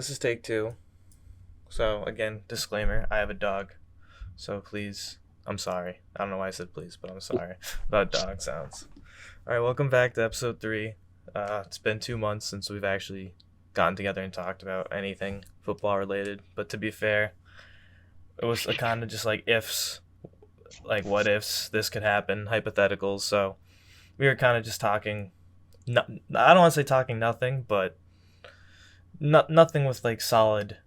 this is take two. So, again, disclaimer I have a dog. So, please, I'm sorry. I don't know why I said please, but I'm sorry about dog sounds. All right, welcome back to episode three. It's been 2 months since we've actually gotten together and talked about anything football related. But to be fair, it was a kind of just like ifs, like what ifs this could happen, hypotheticals. So, we were kind of just talking. No, I don't want to say talking nothing, but nothing with like solid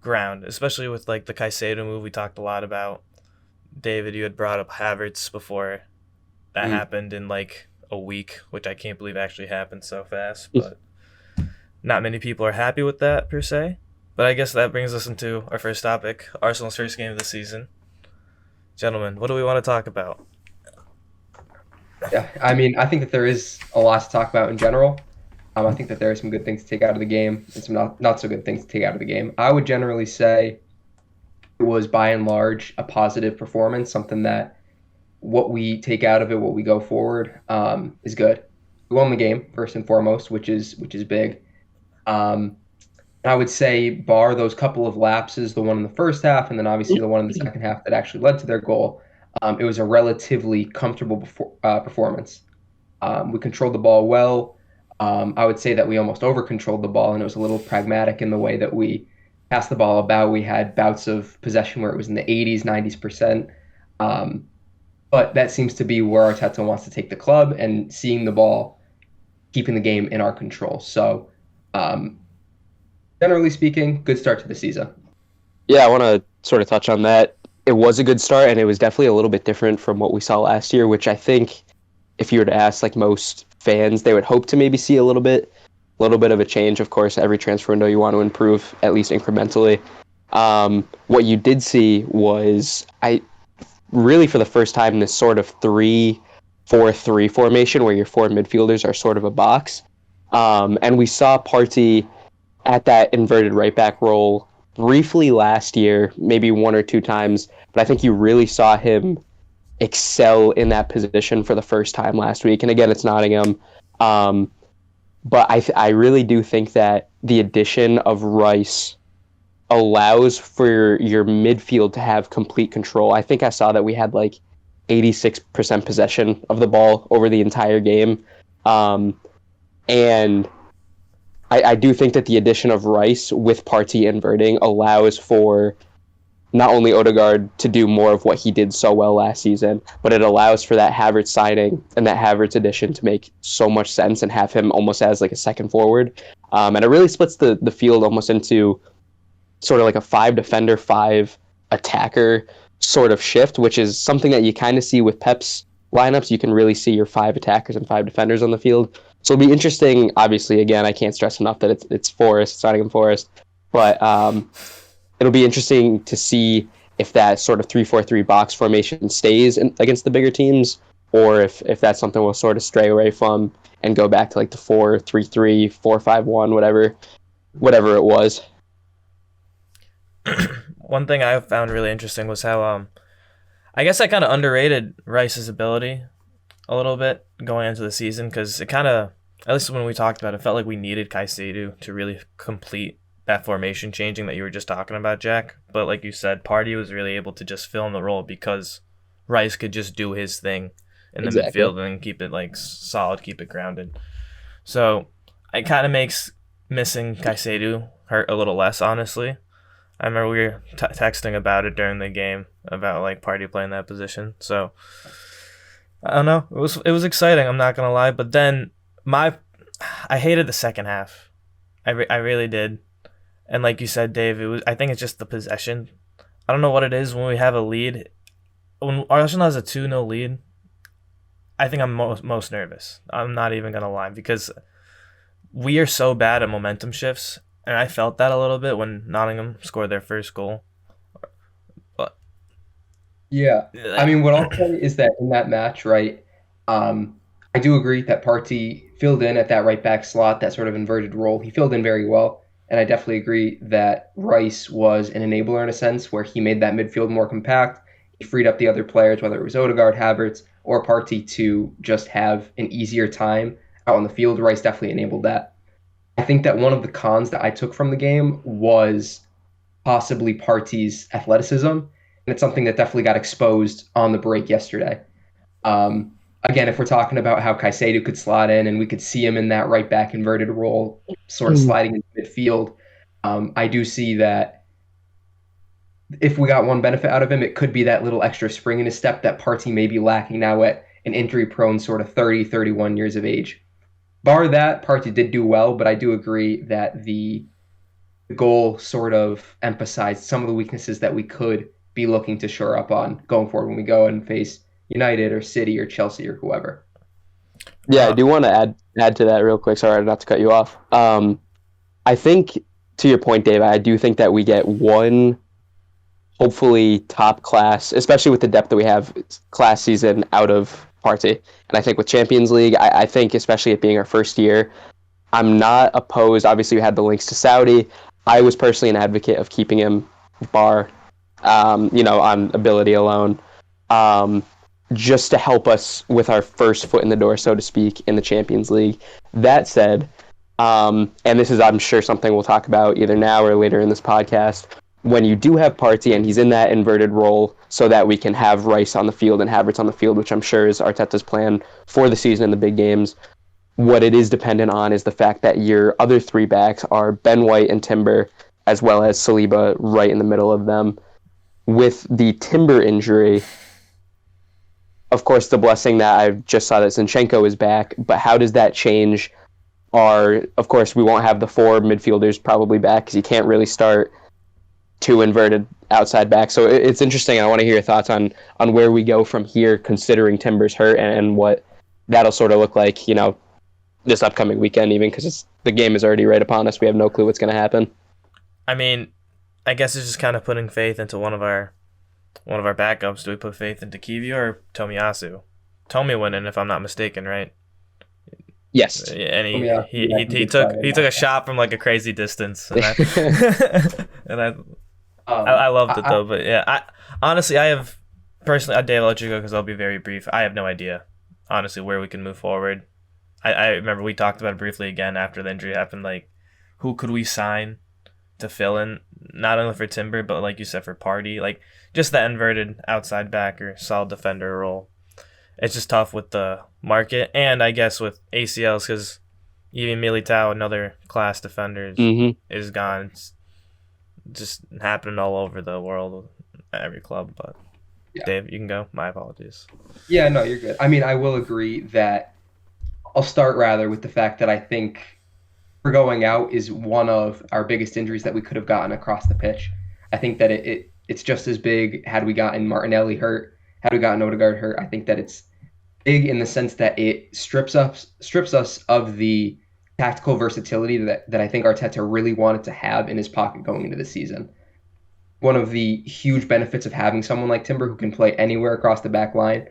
ground, especially with like the Caicedo move we talked a lot about. David, you had brought up Havertz before that happened in like a week, which I can't believe actually happened so fast, but not many people are happy with that per se. But I guess that brings us into our first topic, Arsenal's first game of the season. Gentlemen, what do we want to talk about? Yeah, I mean, I think that there is a lot to talk about in general. I think that there are some good things to take out of the game and some not so good things to take out of the game. I would generally say it was by and large a positive performance, something that what we take out of it, what we go forward, is good. We won the game first and foremost, which is big. Um, I would say, bar those couple of lapses, the one in the first half and then obviously the one in the second half that actually led to their goal, it was a relatively comfortable performance. We controlled the ball well. I would say that we almost over-controlled the ball, and it was a little pragmatic in the way that we passed the ball about. We had bouts of possession where it was in the 80s, 90%. Um, but that seems to be where Arteta wants to take the club and seeing the ball, keeping the game in our control. So, um, generally speaking, good start to the season. Yeah, I want to sort of touch on that. It was a good start, and it was definitely a little bit different from what we saw last year, which I think if you were to ask like most fans, they would hope to maybe see a little bit of a change. Of course, every transfer window you want to improve at least incrementally. What you did see was I really for the first time this sort of 3-4-3 formation where your four midfielders are sort of a box, and we saw Partey at that inverted right back role briefly last year, maybe one or two times, but I think you really saw him excel in that position for the first time last week. And again, it's Nottingham. But I really do think that the addition of Rice allows for your midfield to have complete control. I think I saw that we had like 86% possession of the ball over the entire game. And I do think that the addition of Rice with Partey inverting allows for not only Odegaard to do more of what he did so well last season, but it allows for that Havertz signing and that Havertz addition to make so much sense and have him almost as like a second forward. And it really splits the field almost into sort of like a 5 defender, 5 attacker sort of shift, which is something that you kind of see with Pep's lineups. You can really see your 5 attackers and 5 defenders on the field. So it'll be interesting. Obviously, again, I can't stress enough that it's Forest, Nottingham Forest, but it'll be interesting to see if that sort of 3-4-3 box formation stays against the bigger teams, or if that's something we'll sort of stray away from and go back to like the 4-3-3, 4-5-1, whatever it was. One thing I found really interesting was how I guess I kind of underrated Rice's ability a little bit going into the season, because it kind of, at least when we talked about it, felt like we needed Caicedo to really complete that formation changing that you were just talking about, Jack. But like you said, Partey was really able to just fill in the role because Rice could just do his thing in the midfield and keep it like solid, keep it grounded. So it kind of makes missing Caicedo hurt a little less, honestly. I remember we were texting about it during the game about like Partey playing that position. So I don't know. It was exciting. I'm not gonna lie. But then I hated the second half. I really did. And like you said, Dave, I think it's just the possession. I don't know what it is when we have a lead. When Arsenal has a 2-0 lead, I think I'm most nervous. I'm not even gonna lie, because we are so bad at momentum shifts, and I felt that a little bit when Nottingham scored their first goal. But Yeah. I mean, what I'll say is that in that match, right, I do agree that Partey filled in at that right back slot, that sort of inverted role. He filled in very well. And I definitely agree that Rice was an enabler in a sense where he made that midfield more compact. He freed up the other players, whether it was Odegaard, Havertz, or Partey, to just have an easier time out on the field. Rice definitely enabled that. I think that one of the cons that I took from the game was possibly Partey's athleticism, and it's something that definitely got exposed on the break yesterday. Um, Again, if we're talking about how Caicedo could slot in and we could see him in that right back inverted role, sort of sliding into midfield, I do see that if we got one benefit out of him, it could be that little extra spring in his step that Partey may be lacking now at an injury prone sort of 30, 31 years of age. Bar that, Partey did do well, but I do agree that the goal sort of emphasized some of the weaknesses that we could be looking to shore up on going forward when we go and face United or City or Chelsea or whoever. Yeah, I do want to add to that real quick. Sorry not to cut you off. I think, to your point, Dave, I do think that we get one hopefully top class, especially with the depth that we have, class season out of Partey. And I think with Champions League, I think especially it being our first year, I'm not opposed. Obviously, we had the links to Saudi. I was personally an advocate of keeping him bar, on ability alone, just to help us with our first foot in the door, so to speak, in the Champions League. That said, and this is, I'm sure, something we'll talk about either now or later in this podcast, when you do have Partey and he's in that inverted role so that we can have Rice on the field and Havertz on the field, which I'm sure is Arteta's plan for the season in the big games, what it is dependent on is the fact that your other three backs are Ben White and Timber, as well as Saliba right in the middle of them. With the Timber injury, of course, the blessing that I just saw that Zinchenko is back, but how does that change of course, we won't have the four midfielders probably back because you can't really start two inverted outside backs. So it's interesting. I want to hear your thoughts on where we go from here, considering Timber's hurt and what that'll sort of look like, this upcoming weekend, even because the game is already right upon us. We have no clue what's going to happen. I mean, I guess it's just kind of putting faith into one of our backups. Do we put faith into Kivio or Tomiyasu? Tomi went in, if I'm not mistaken, right? Yes. And he took a shot from like a crazy distance, and I loved it though. But yeah, Dave, I'll let you go because I'll be very brief. I have no idea, honestly, where we can move forward. I remember we talked about it briefly again after the injury happened, like who could we sign to fill in, not only for Timber, but like you said, for Partey, like just the inverted outside back or solid defender role. It's just tough with the market, and I guess with ACLs, because even Militao, another class defender, is gone. It's just happening all over the world at every club. But yeah. Dave, you can go. My apologies. Yeah, no, you're good. I mean, I will agree that I'll start rather with the fact that I think we're going out is one of our biggest injuries that we could have gotten across the pitch. I think that it's just as big had we gotten Martinelli hurt, had we gotten Odegaard hurt. I think that it's big in the sense that it strips us of the tactical versatility that I think Arteta really wanted to have in his pocket going into the season. One of the huge benefits of having someone like Timber who can play anywhere across the back line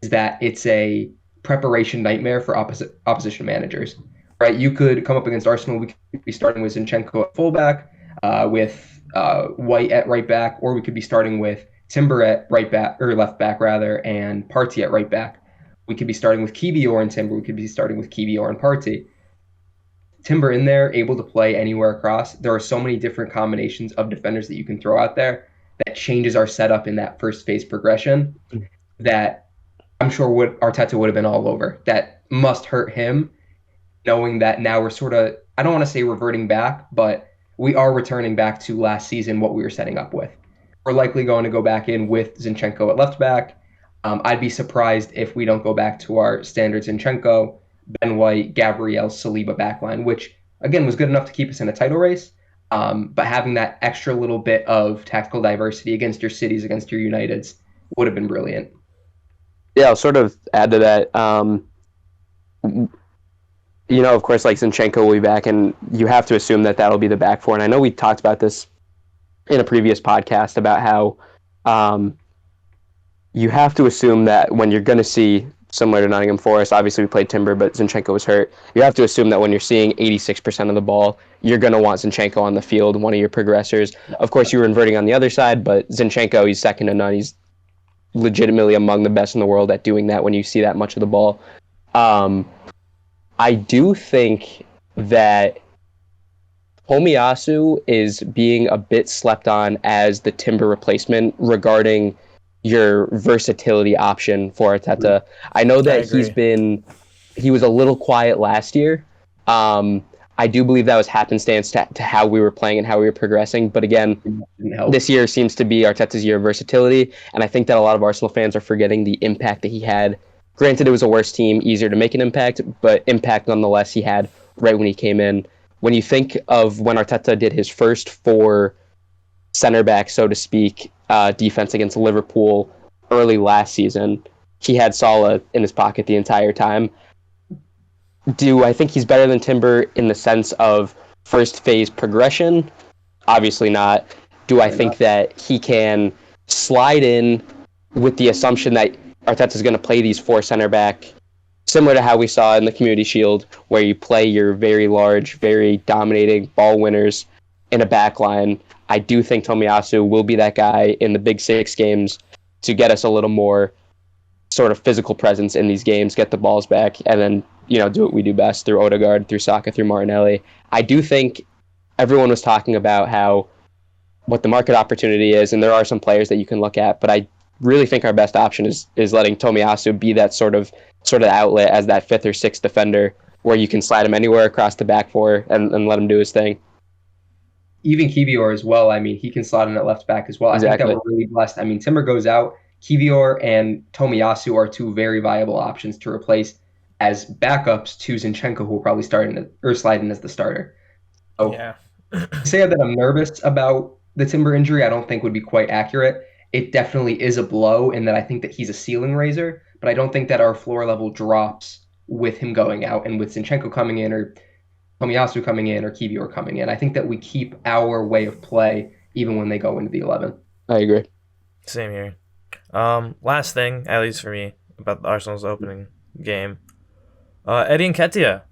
is that it's a preparation nightmare for opposition managers. Right? You could come up against Arsenal. We could be starting with Zinchenko at fullback, with White at right back, or we could be starting with Timber at right back or left back rather, and Partey at right back. We could be starting with Kiwior and Timber. We could be starting with Kiwior and Partey. Timber in there, able to play anywhere across. There are so many different combinations of defenders that you can throw out there that changes our setup in that first phase progression that I'm sure Arteta would have been all over. That must hurt him, knowing that now we're sort of, I don't want to say reverting back, but we are returning back to last season what we were setting up with. We're likely going to go back in with Zinchenko at left back. I'd be surprised if we don't go back to our standard Zinchenko, Ben White, Gabriel, Saliba backline, which, again, was good enough to keep us in a title race. But having that extra little bit of tactical diversity against your cities, against your Uniteds, would have been brilliant. Yeah, I'll sort of add to that. Of course, like Zinchenko will be back, and you have to assume that that'll be the back four. And I know we talked about this in a previous podcast about how you have to assume that when you're going to see, similar to Nottingham Forest, obviously we played Timber, but Zinchenko was hurt. You have to assume that when you're seeing 86% of the ball, you're going to want Zinchenko on the field, one of your progressors. Of course, you were inverting on the other side, but Zinchenko, he's second to none. He's legitimately among the best in the world at doing that when you see that much of the ball. I do think that Tomiyasu is being a bit slept on as the Timber replacement regarding your versatility option for Arteta. I know I that agree. he was a little quiet last year. I do believe that was happenstance to how we were playing and how we were progressing. But again, Didn't help. this year seems to be Arteta's year of versatility, and I think that a lot of Arsenal fans are forgetting the impact that he had. Granted, it was a worse team, easier to make an impact, but impact nonetheless he had right when he came in. When you think of when Arteta did his first 4 center back, so to speak, defense against Liverpool early last season, he had Salah in his pocket the entire time. Do I think he's better than Timber in the sense of first phase progression? Obviously not. Do I think that he can slide in with the assumption that Arteta's going to play these 4 center back, similar to how we saw in the Community Shield, where you play your very large, very dominating ball winners in a back line? I do think Tomiyasu will be that guy in the Big 6 games to get us a little more sort of physical presence in these games, get the balls back, and then do what we do best through Odegaard, through Saka, through Martinelli. I do think everyone was talking about what the market opportunity is, and there are some players that you can look at, but I really think our best option is letting Tomiyasu be that sort of outlet as that 5th or 6th defender, where you can slide him anywhere across the back 4 and let him do his thing. Even Kivior as well. I mean, he can slot in at left back as well. Exactly. I think that we're really blessed. I mean, Timber goes out. Kivior and Tomiyasu are 2 very viable options to replace as backups to Zinchenko, who will probably slide in as the starter. So Yeah. to say that I'm nervous about the Timber injury, I don't think would be quite accurate. It definitely is a blow in that I think that he's a ceiling raiser, but I don't think that our floor level drops with him going out and with Zinchenko coming in or Tomiyasu coming in or Kivior coming in. I think that we keep our way of play even when they go into the 11. I agree. Same here. Last thing, at least for me, about the Arsenal's opening game. Eddie Nketiah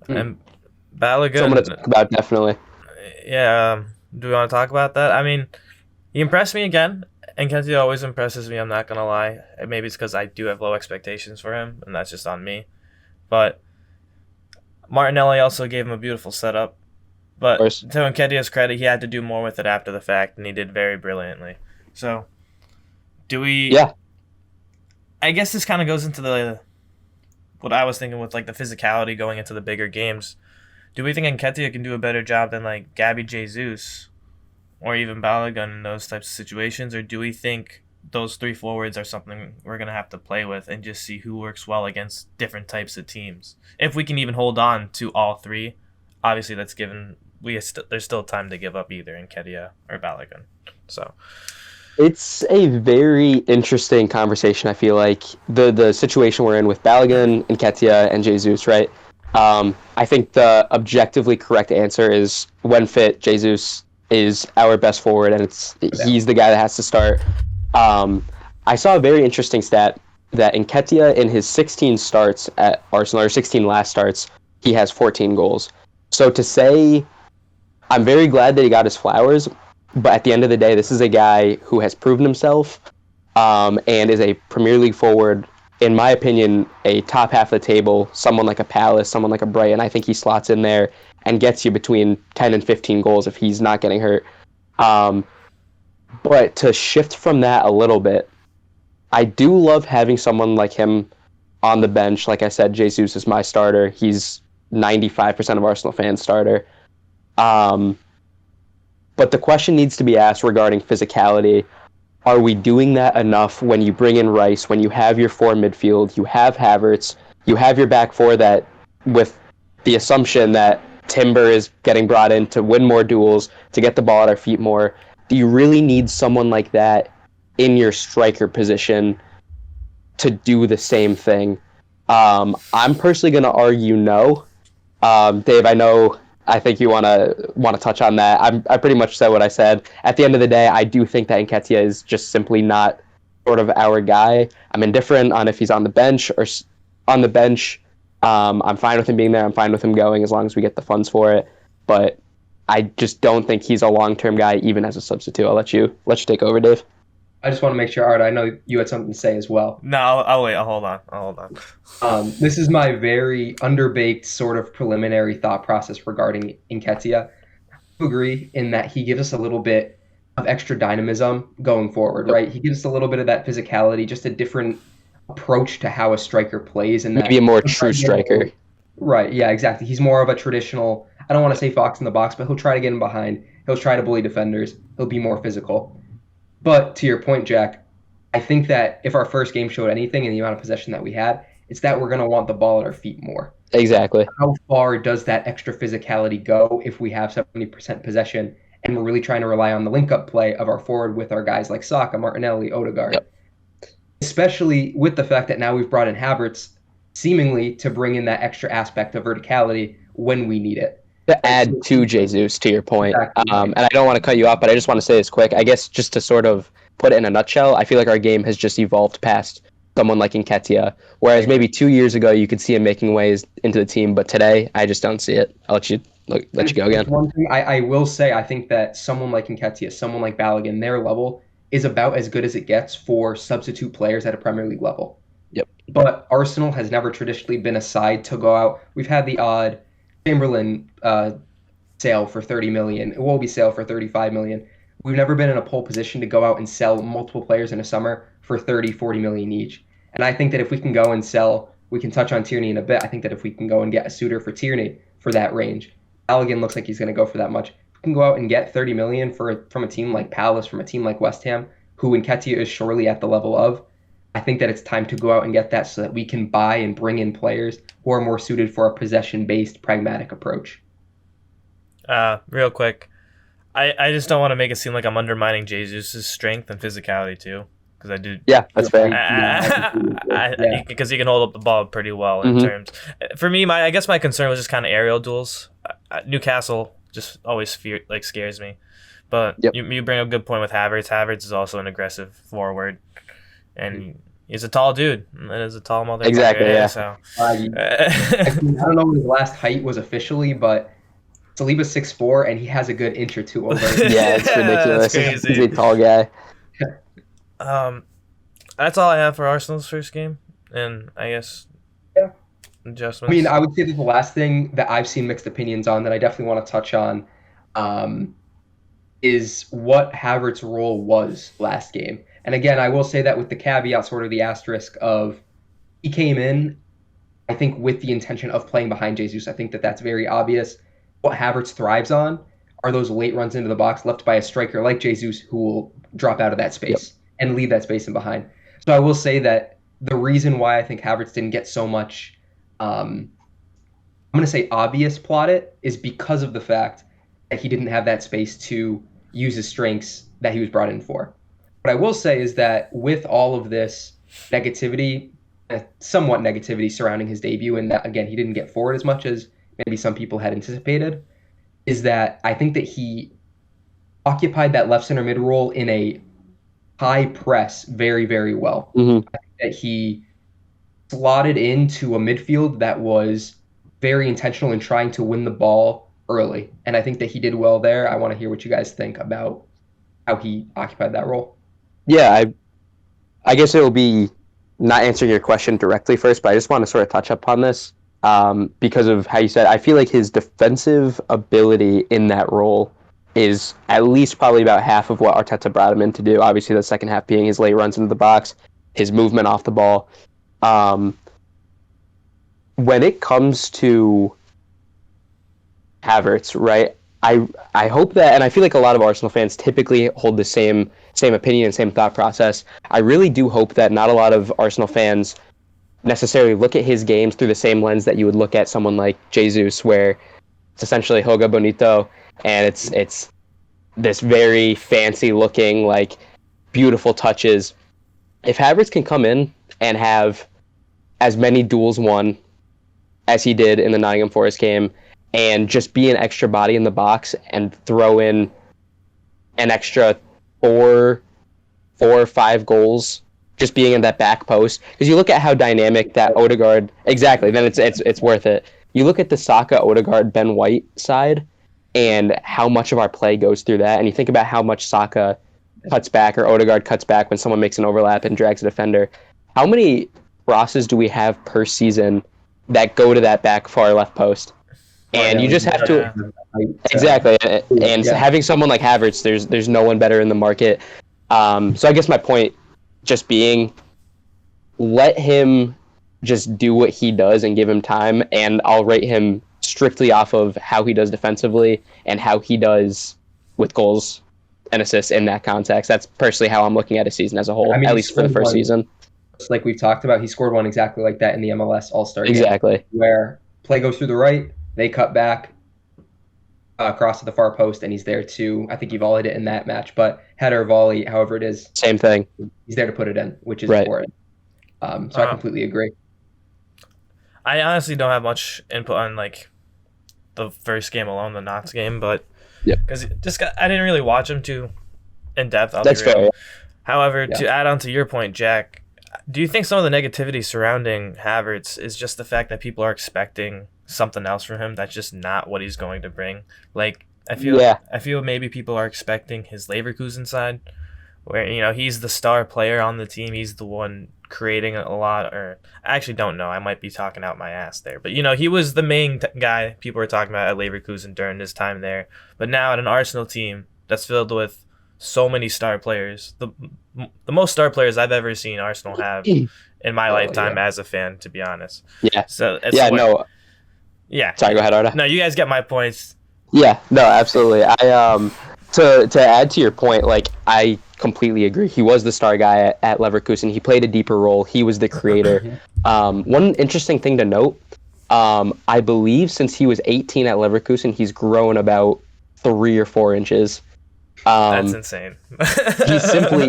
and Balogun. Someone to talk about, definitely. Yeah, do we want to talk about that? I mean, he impressed me again. Nketiah always impresses me, I'm not going to lie. Maybe it's because I do have low expectations for him, and that's just on me. But Martinelli also gave him a beautiful setup. But to Nketiah's credit, he had to do more with it after the fact, and he did very brilliantly. So, do we... Yeah. I guess this kind of goes into what I was thinking with the physicality going into the bigger games. Do we think Nketiah can do a better job than Gabby Jesus or even Balogun in those types of situations? Or do we think those 3 forwards are something we're going to have to play with and just see who works well against different types of teams? If we can even hold on to all 3, obviously that's given there's still time to give up either Nketiah or Balogun. So it's a very interesting conversation. I feel like the situation we're in with Balogun, Nketiah, and Jesus, right? I think the objectively correct answer is when fit, Jesus is our best forward, and he's the guy that has to start. I saw a very interesting stat that Nketiah, in his 16 starts at Arsenal, or 16 last starts, he has 14 goals. So to say, I'm very glad that he got his flowers, but at the end of the day, this is a guy who has proven himself and is a Premier League forward, in my opinion, a top half of the table, someone like a Palace, someone like a Brighton. I think he slots in there and gets you between 10 and 15 goals if he's not getting hurt. But to shift from that a little bit, I do love having someone like him on the bench. Like I said, Jesus is my starter. He's 95% of Arsenal fans' starter. But the question needs to be asked regarding physicality. Are we doing that enough when you bring in Rice, when you have your 4 midfield, you have Havertz, you have your back 4 that, with the assumption that Timber is getting brought in to win more duels, to get the ball at our feet more, do you really need someone like that in your striker position to do the same thing? I'm personally going to argue no. Dave, I think you want to touch on that. I pretty much said what I said. At the end of the day, I do think that Nketiah is just simply not sort of our guy. I'm indifferent on if he's on the bench or on the bench. I'm fine with him being there. I'm fine with him going as long as we get the funds for it. But I just don't think he's a long-term guy, even as a substitute. I'll let you take over, Dave. I just want to make sure, Art, I know you had something to say as well. No, I'll wait. I'll hold on. This is my very underbaked sort of preliminary thought process regarding Nketiah. agree in that he gives us a little bit of extra dynamism going forward, Yep. right? He gives us a little bit of that physicality, just a different approach to how a striker plays, and Maybe that a more true striker. right, yeah, exactly. He's more of a traditional, I don't want to say fox in the box, but he'll try to get in behind. He'll try to bully defenders. He'll be more physical. But to your point, Jack, I think that if our first game showed anything in the amount of possession that we had, it's that we're going to want the ball at our feet more. Exactly. How far does that extra physicality go if we have 70% possession and we're really trying to rely on the link-up play of our forward with our guys like Saka, Martinelli, Odegaard? Yep. Especially with the fact that now we've brought in Havertz seemingly to bring in that extra aspect of verticality when we need it. To Right? add to Jesus, to your point, Exactly. and I don't want to cut you off, but I just want to say this quick. I guess just to sort of put it in a nutshell, I feel like our game has just evolved past someone like Nketiah, whereas maybe 2 years ago you could see him making ways into the team, but today I just don't see it. I'll let you go again. One thing I will say, I think that someone like Nketiah, someone like Balogun, their level is about as good as it gets for substitute players at a Premier League level. Yep. But Arsenal has never traditionally been a side to go out. We've had the odd Chamberlain sale for 30 million, Iwobi sale for 35 million. We've never been in a pole position to go out and sell multiple players in a summer for 30, 40 million each. And I think that if we can go and sell, we can touch on Tierney in a bit. I think that if we can go and get a suitor for Tierney for that range, Balogun looks like he's going to go for that much. We can go out and get 30 million from a team like Palace, from a team like West Ham, who Nketiah is surely at the level of. I think that it's time to go out and get that so that we can buy and bring in players who are more suited for a possession-based, pragmatic approach. Real quick, I just don't want to make it seem like I'm undermining Jesus' strength and physicality too, because I do. Yeah, that's fair. Because he can hold up the ball pretty well in terms. For me, I guess my concern was just kind of aerial duels. Newcastle just always scares me, but you bring up a good point with Havertz. Havertz is also an aggressive forward, and he's a tall dude. And is a tall motherfucker. Exactly. Yeah. So I don't know what his last height was officially, but Saliba's 6'4", and he has a good inch or two over. Yeah, it's ridiculous. He's a tall guy. That's all I have for Arsenal's first game, and I guess adjustments. I mean, I would say that the last thing that I've seen mixed opinions on that I definitely want to touch on is what Havertz's role was last game. And again, I will say that with the caveat, sort of the asterisk of he came in, I think, with the intention of playing behind Jesus. I think that that's very obvious. What Havertz thrives on are those late runs into the box left by a striker like Jesus who will drop out of that space and leave that space in behind. So I will say that the reason why I think Havertz didn't get so much, I'm going to say obvious plaudit, is because of the fact that he didn't have that space to use his strengths that he was brought in for. What I will say is that with all of this negativity, somewhat negativity surrounding his debut, and that, again, he didn't get forward as much as maybe some people had anticipated, is that I think that he occupied that left center mid role in a high press very, very well. I think that he slotted into a midfield that was very intentional in trying to win the ball early. And I think that he did well there. I want to hear what you guys think about how he occupied that role. Yeah, I guess it will be not answering your question directly first, but I just want to sort of touch upon this because of how you said, I feel like his defensive ability in that role is at least probably about half of what Arteta brought him in to do. Obviously, the second half being his late runs into the box, his movement off the ball. When it comes to Havertz, right, I hope that, and I feel like a lot of Arsenal fans typically hold the same opinion and same thought process. I really do hope that not a lot of Arsenal fans necessarily look at his games through the same lens that you would look at someone like Jesus, where it's essentially Joga Bonito, and it's this very fancy looking, like, beautiful touches. If Havertz can come in and have as many duels won as he did in the Nottingham Forest game, and just be an extra body in the box and throw in an extra four or five goals just being in that back post, because you look at how dynamic that Odegaard, exactly, then it's worth it. You look at the Saka, Odegaard, Ben White side and how much of our play goes through that, and you think about how much Saka cuts back or Odegaard cuts back when someone makes an overlap and drags a defender. How many crosses do we have per season that go to that back far left post? And you just have to Yeah. exactly, and Yeah. having someone like Havertz, there's no one better in the market. So I guess my point just being, let him just do what he does and give him time, and I'll rate him strictly off of how he does defensively and how he does with goals and assists in that context. That's personally how I'm looking at a season as a whole, I mean, at he least for the scored first one, season. just like we've talked about. He scored one exactly like that in the MLS All-Star game, Exactly. where play goes through the right, they cut back across to the far post, and he's there to, I think he volleyed it in that match, but header, volley, however it is, Same thing. he's there to put it in, which is Right. important. So I completely agree. I honestly don't have much input on like the first game alone, the Knox game, but Yep. because I didn't really watch him too in depth. That's fair. Yeah. However, Yeah. to add on to your point, Jack, do you think some of the negativity surrounding Havertz is just the fact that people are expecting something else from him that's just not what he's going to bring? Like I feel maybe people are expecting his Leverkusen side, where he's the star player on the team, he's the one creating a lot. Or I actually don't know, I might be talking out my ass there, but he was the main guy people were talking about at Leverkusen during his time there. But now at an Arsenal team that's filled with so many star players, the most star players I've ever seen Arsenal have in my lifetime as a fan, to be honest. Yeah. So Yeah. Sorry, go ahead, Arda. No, you guys get my points. Yeah, no, absolutely. I to add to your point, like I completely agree. He was the star guy at Leverkusen. He played a deeper role. He was the creator. One interesting thing to note, I believe since he was 18 at Leverkusen, he's grown about 3 or 4 inches. That's insane.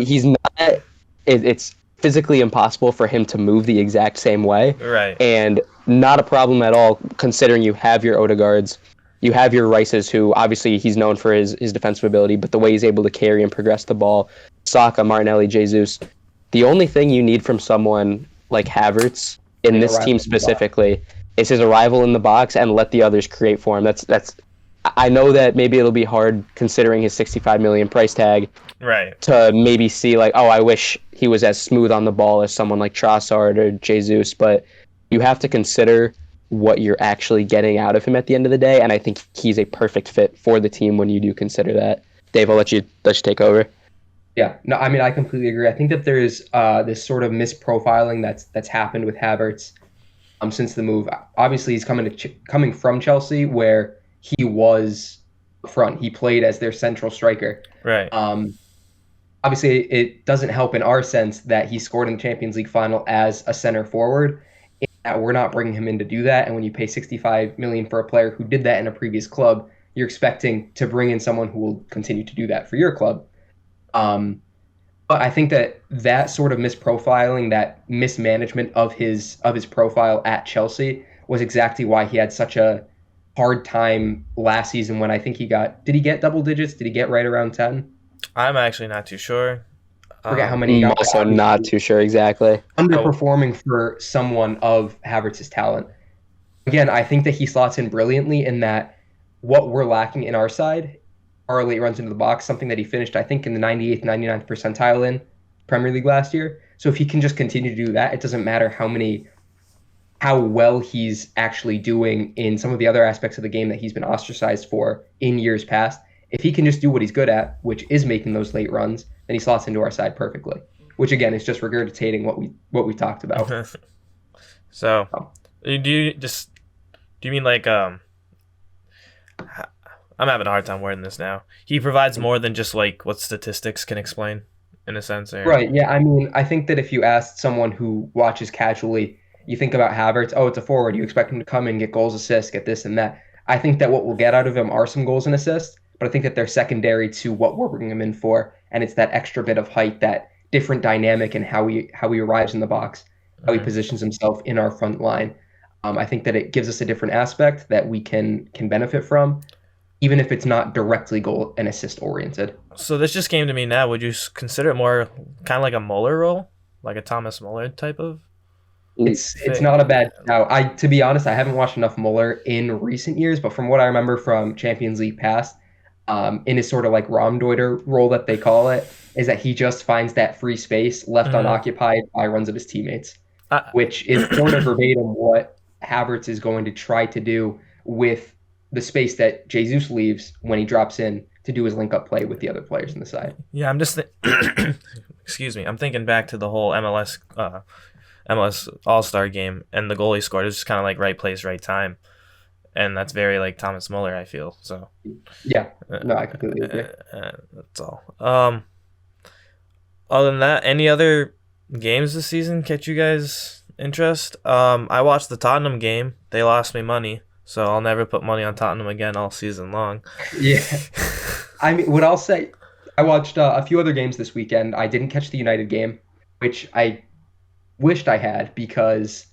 He's not. It's physically impossible for him to move the exact same way. Right. And not a problem at all, considering you have your Odegaards, you have your Rices, who obviously he's known for his defensive ability, but the way he's able to carry and progress the ball, Saka, Martinelli, Jesus. The only thing you need from someone like Havertz in this team specifically is his arrival in the box and let the others create for him. That's. I know that maybe it'll be hard considering his 65 million price tag, right, to maybe see like, oh, I wish he was as smooth on the ball as someone like Trossard or Jesus, but you have to consider what you're actually getting out of him at the end of the day, and I think he's a perfect fit for the team when you do consider that. Dave, I'll let you take over. Yeah, no, I mean, I completely agree. I think that there is this sort of misprofiling that's happened with Havertz since the move. Obviously, he's coming from Chelsea, where he was front. He played as their central striker. Right. Obviously, it doesn't help in our sense that he scored in the Champions League final as a center forward. And we're not bringing him in to do that. And when you pay 65 million for a player who did that in a previous club, you're expecting to bring in someone who will continue to do that for your club. But I think that sort of misprofiling, that mismanagement of his profile at Chelsea was exactly why he had such a hard time last season when I think did he get double digits? Did he get right around 10? I'm actually not too sure. Forget how many he got. I'm also not too sure exactly. Underperforming for someone of Havertz's talent. Again, I think that he slots in brilliantly in that what we're lacking in our side are late runs into the box, something that he finished, I think, in the 98th, 99th percentile in Premier League last year. So if he can just continue to do that, it doesn't matter how well he's actually doing in some of the other aspects of the game that he's been ostracized for in years past. If he can just do what he's good at, which is making those late runs, then he slots into our side perfectly. Which again is just regurgitating what we talked about. So, do you mean like I'm having a hard time wording this now. He provides more than just like what statistics can explain, in a sense. Or... Right. Yeah. I mean, I think that if you asked someone who watches casually, you think about Havertz, oh, it's a forward. You expect him to come in, get goals, assists, get this and that. I think that what we'll get out of him are some goals and assists, but I think that they're secondary to what we're bringing him in for, and it's that extra bit of height, that different dynamic in how he arrives in the box, how he positions himself in our front line. I think that it gives us a different aspect that we can benefit from, even if it's not directly goal and assist oriented. So this just came to me now. Would you consider it more kind of like a Muller role, like a Thomas Muller type of? It's not a bad. Now, to be honest, I haven't watched enough Muller in recent years, but from what I remember from Champions League past, in his sort of like Raumdeuter role that they call it, is that he just finds that free space left unoccupied by runs of his teammates, which is sort of verbatim what Havertz is going to try to do with the space that Jesus leaves when he drops in to do his link-up play with the other players on the side. Yeah, I'm just excuse me. I'm thinking back to the whole MLS All-Star game, and the goal he scored. It was just kind of like right place, right time, and that's very like Thomas Muller, I feel. So Yeah, no, I completely agree. that's all. Other than that, any other games this season catch you guys' interest? I watched the Tottenham game. They lost me money, so I'll never put money on Tottenham again all season long. Yeah, I mean, what I'll say, I watched a few other games this weekend. I didn't catch the United game, which I wished I had because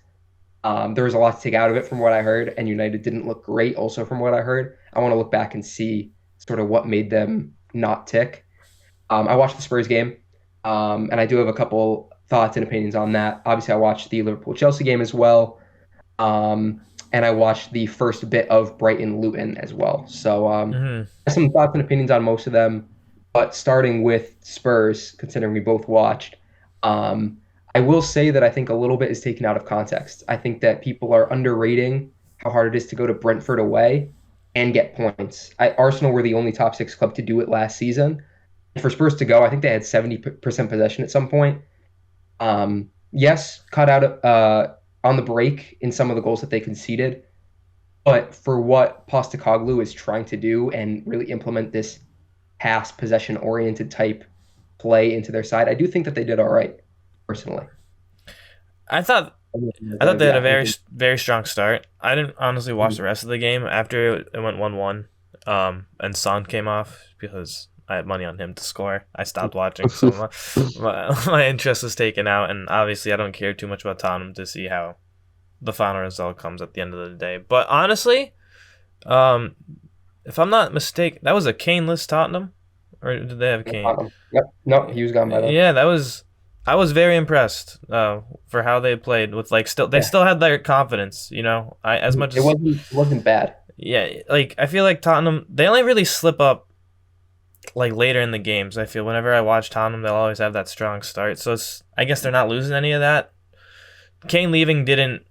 there was a lot to take out of it from what I heard, and United didn't look great also from what I heard. I want to look back and see sort of what made them not tick. I watched the Spurs game, and I do have a couple thoughts and opinions on that. Obviously, I watched the Liverpool-Chelsea game as well, and I watched the first bit of Brighton-Luton as well. So some thoughts and opinions on most of them, but starting with Spurs, considering we both watched, I will say that I think a little bit is taken out of context. I think that people are underrating how hard it is to go to Brentford away and get points. Arsenal were the only top 6 club to do it last season. And for Spurs to go, I think they had 70% possession at some point. Yes, cut out on the break in some of the goals that they conceded. But for what Postecoglou is trying to do and really implement this pass possession-oriented type play into their side, I do think that they did all right. Personally, I thought they had a very strong start. I didn't honestly watch the rest of the game after it went 1-1, and Son came off because I had money on him to score. I stopped watching, so my interest was taken out, and obviously I don't care too much about Tottenham to see how the final result comes at the end of the day. But honestly, if I'm not mistaken, that was a Kane-less Tottenham, or did they have Kane? Yep, no, he was gone by then. Yeah, that was. I was very impressed for how they played. With like still had their confidence. You know, It wasn't bad. Yeah, like I feel like Tottenham, they only really slip up like later in the games. I feel whenever I watch Tottenham, they'll always have that strong start. So I guess they're not losing any of that. Kane leaving didn't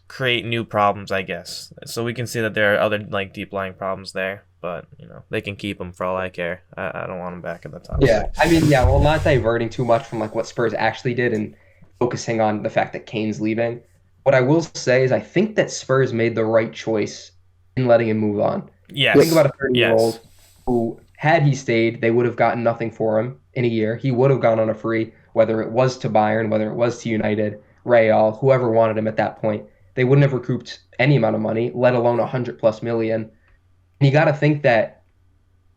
create new problems, I guess. So we can see that there are other like deep lying problems there. But, you know, they can keep him for all I care. I don't want him back at the top. Yeah, I mean, yeah, well, not diverting too much from like what Spurs actually did and focusing on the fact that Kane's leaving. What I will say is I think that Spurs made the right choice in letting him move on. Yes. Think about a 30-year-old who, had he stayed, they would have gotten nothing for him in a year. He would have gone on a free, whether it was to Bayern, whether it was to United, Real, whoever wanted him at that point. They wouldn't have recouped any amount of money, let alone 100+ million. And you got to think that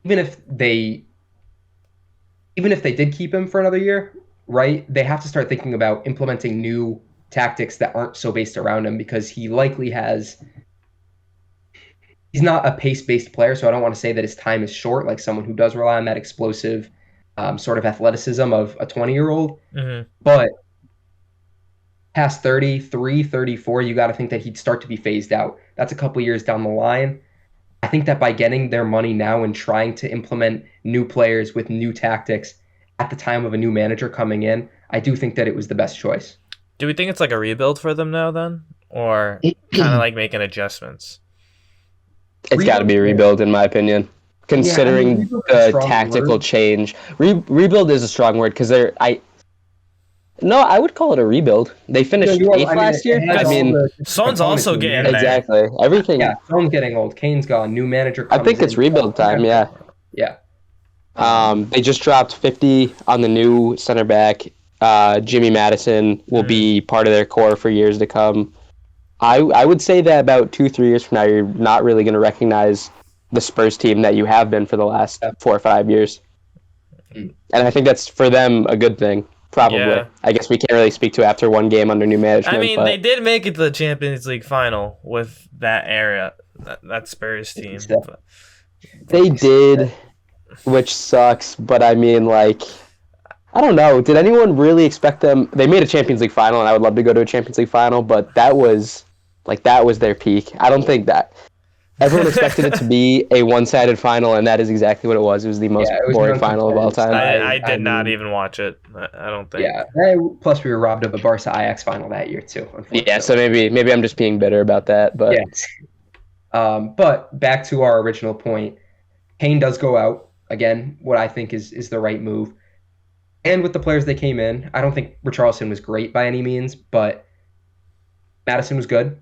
even if they did keep him for another year, right, they have to start thinking about implementing new tactics that aren't so based around him because he's not a pace-based player, so I don't want to say that his time is short, like someone who does rely on that explosive sort of athleticism of a 20-year-old. Mm-hmm. But past 33, 34, you got to think that he'd start to be phased out. That's a couple years down the line. I think that by getting their money now and trying to implement new players with new tactics at the time of a new manager coming in, I do think that it was the best choice. Do we think it's like a rebuild for them now then? Or kind of like making adjustments? It's got to be a rebuild, in my opinion. Considering the tactical change. Rebuild is a strong word because I would call it a rebuild. They finished 8th last year. Son's also getting there. Exactly. Everything. Yeah, Son's getting old. Kane's gone. New manager comes I think it's rebuild time, yeah. Yeah. They just dropped 50 on the new center back. Jimmy Madison will be part of their core for years to come. I would say that about 2-3 years from now, you're not really going to recognize the Spurs team that you have been for the last 4 or 5 years. And I think that's, for them, a good thing. Probably. Yeah. I guess we can't really speak to after one game under new management. I mean, they did make it to the Champions League final with that era, that Spurs team. They did, which sucks. But I mean, like, I don't know. Did anyone really expect them? They made a Champions League final, and I would love to go to a Champions League final, but that was their peak. I don't think that. Everyone expected it to be a one-sided final, and that is exactly what it was. It was the most boring final of all time. I did not even watch it. I don't think. Yeah. Plus, we were robbed of a Barca Ajax final that year too. Yeah. So maybe I'm just being bitter about that, but. But back to our original point, Kane does go out again. What I think is the right move. And with the players they came in, I don't think Richarlison was great by any means, but Madison was good.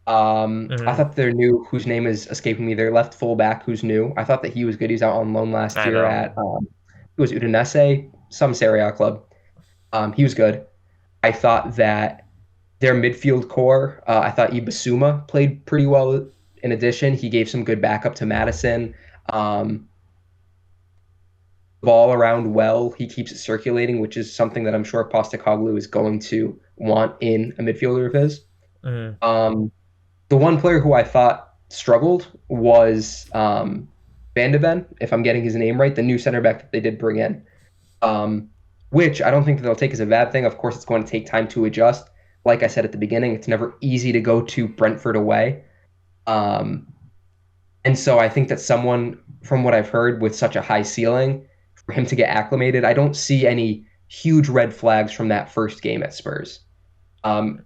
I Hmm. thought their new, whose name is escaping me, their left fullback, who's new. I thought that he was good. He was out on loan last I year know. at it was Udinese, some Serie A club. He was good. I thought that their midfield core, I thought Ibasuma played pretty well. In addition, he gave some good backup to Madison. Um, Ball around well. He keeps it circulating, which is something that I'm sure Postecoglou is going to want in a midfielder of his. Hmm. Um, the one player who I thought struggled was Van de Ven, if I'm getting his name right, the new center back that they did bring in, um, which I don't think that they'll take as a bad thing. Of course, it's going to take time to adjust. Like I said at the beginning, it's never easy to go to Brentford away. Um, and so I think that someone, from what I've heard, with such a high ceiling, for him to get acclimated, I don't see any huge red flags from that first game at Spurs. Um,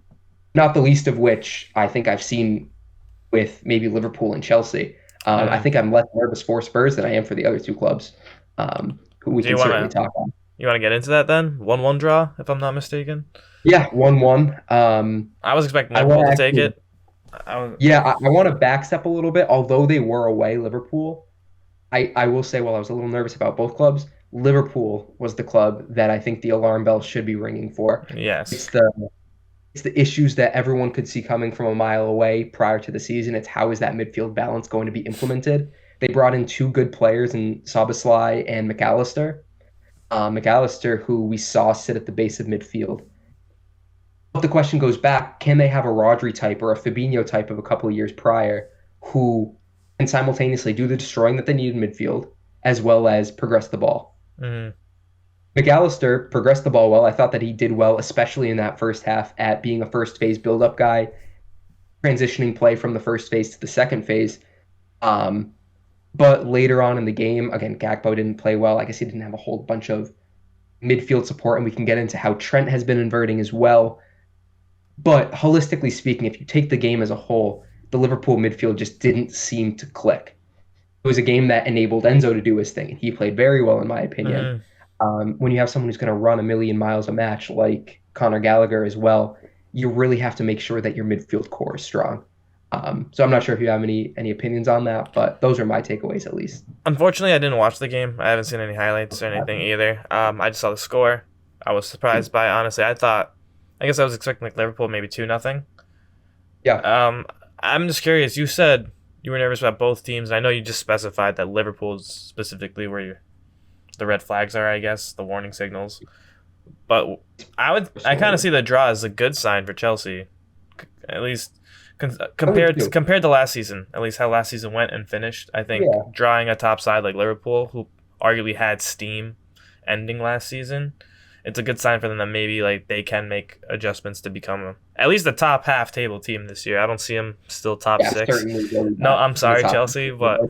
Not the least of which I think I've seen with maybe Liverpool and Chelsea. I Hmm. think I'm less nervous for Spurs than I am for the other two clubs, who we Do you can certainly wanna talk on. you wanna get into that then? 1-1 draw, if I'm not mistaken. Yeah, 1-1. I was expecting I Liverpool want to to take actually, it. I was. yeah, I want to backstep a little bit. Although they were away, Liverpool, I will say, while I was a little nervous about both clubs, Liverpool was the club that I think the alarm bell should be ringing for. Yes. It's the it's the issues that everyone could see coming from a mile away prior to the season. It's how is that midfield balance going to be implemented? They brought in two good players in Soboslai and McAllister. McAllister, who we saw sit at the base of midfield. But the question goes back, can they have a Rodri type or a Fabinho type of a couple of years prior who can simultaneously do the destroying that they need in midfield as well as progress the ball? Hmm. McAllister progressed the ball well. I thought that he did well, especially in that first half, at being a first phase build-up guy, transitioning play from the first phase to the second phase. Um, but later on in the game, again, Gakpo didn't play well. I guess he didn't have a whole bunch of midfield support, and we can get into how Trent has been inverting as well. But holistically speaking, if you take the game as a whole, the Liverpool midfield just didn't seem to click. It was a game that enabled Enzo to do his thing, and he played very well, in my opinion. Hmm. When you have someone who's going to run a million miles a match like Conor Gallagher as well, you really have to make sure that your midfield core is strong. So I'm not sure if you have any opinions on that, but those are my takeaways at least. Unfortunately, I didn't watch the game. I haven't seen any highlights or anything either. I just saw the score. I was surprised by it, honestly. I guess I was expecting like Liverpool maybe 2-0. Yeah, Um, I'm just curious. You said you were nervous about both teams. I know you just specified that Liverpool's specifically where the red flags are, I guess, the warning signals. But I kind of see the draw as a good sign for Chelsea, at least I would too. compared to last season. At least how last season went and finished. I think Yeah, drawing a top side like Liverpool, who arguably had steam ending last season, it's a good sign for them that maybe like they can make adjustments to become at least a top half table team this year. I don't see them still top yeah, six. certainly they'll be No, back I'm in the sorry, top. Chelsea, but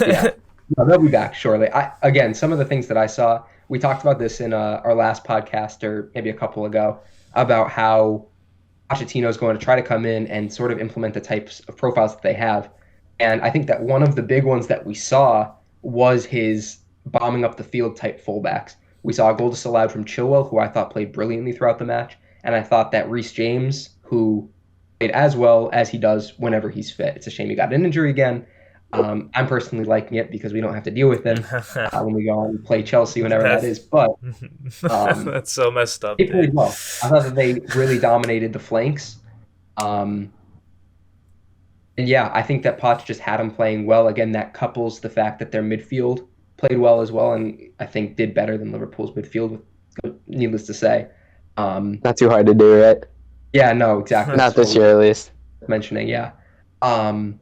Yeah, no, they'll be back shortly. Again, some of the things that I saw, we talked about this in our last podcast or maybe a couple ago about how Pochettino is going to try to come in and sort of implement the types of profiles that they have. And I think that one of the big ones that we saw was his bombing up the field type fullbacks. We saw a goal disallowed from Chilwell, who I thought played brilliantly throughout the match. And I thought that Reece James, who played as well as he does whenever he's fit. It's a shame he got an injury again. I'm personally liking it because we don't have to deal with it when we go on and play Chelsea, whenever that that's is. But um, that's so messed up, they played dude. well. I thought that they really dominated the flanks. Um, and yeah, I think that Poch just had them playing well. Again, that couples the fact that their midfield played well as well, and I think did better than Liverpool's midfield, needless to say. Um, Not too hard to do, right? yeah, no, exactly. Not That's what this we year, at least. were mentioning. Yeah. Um,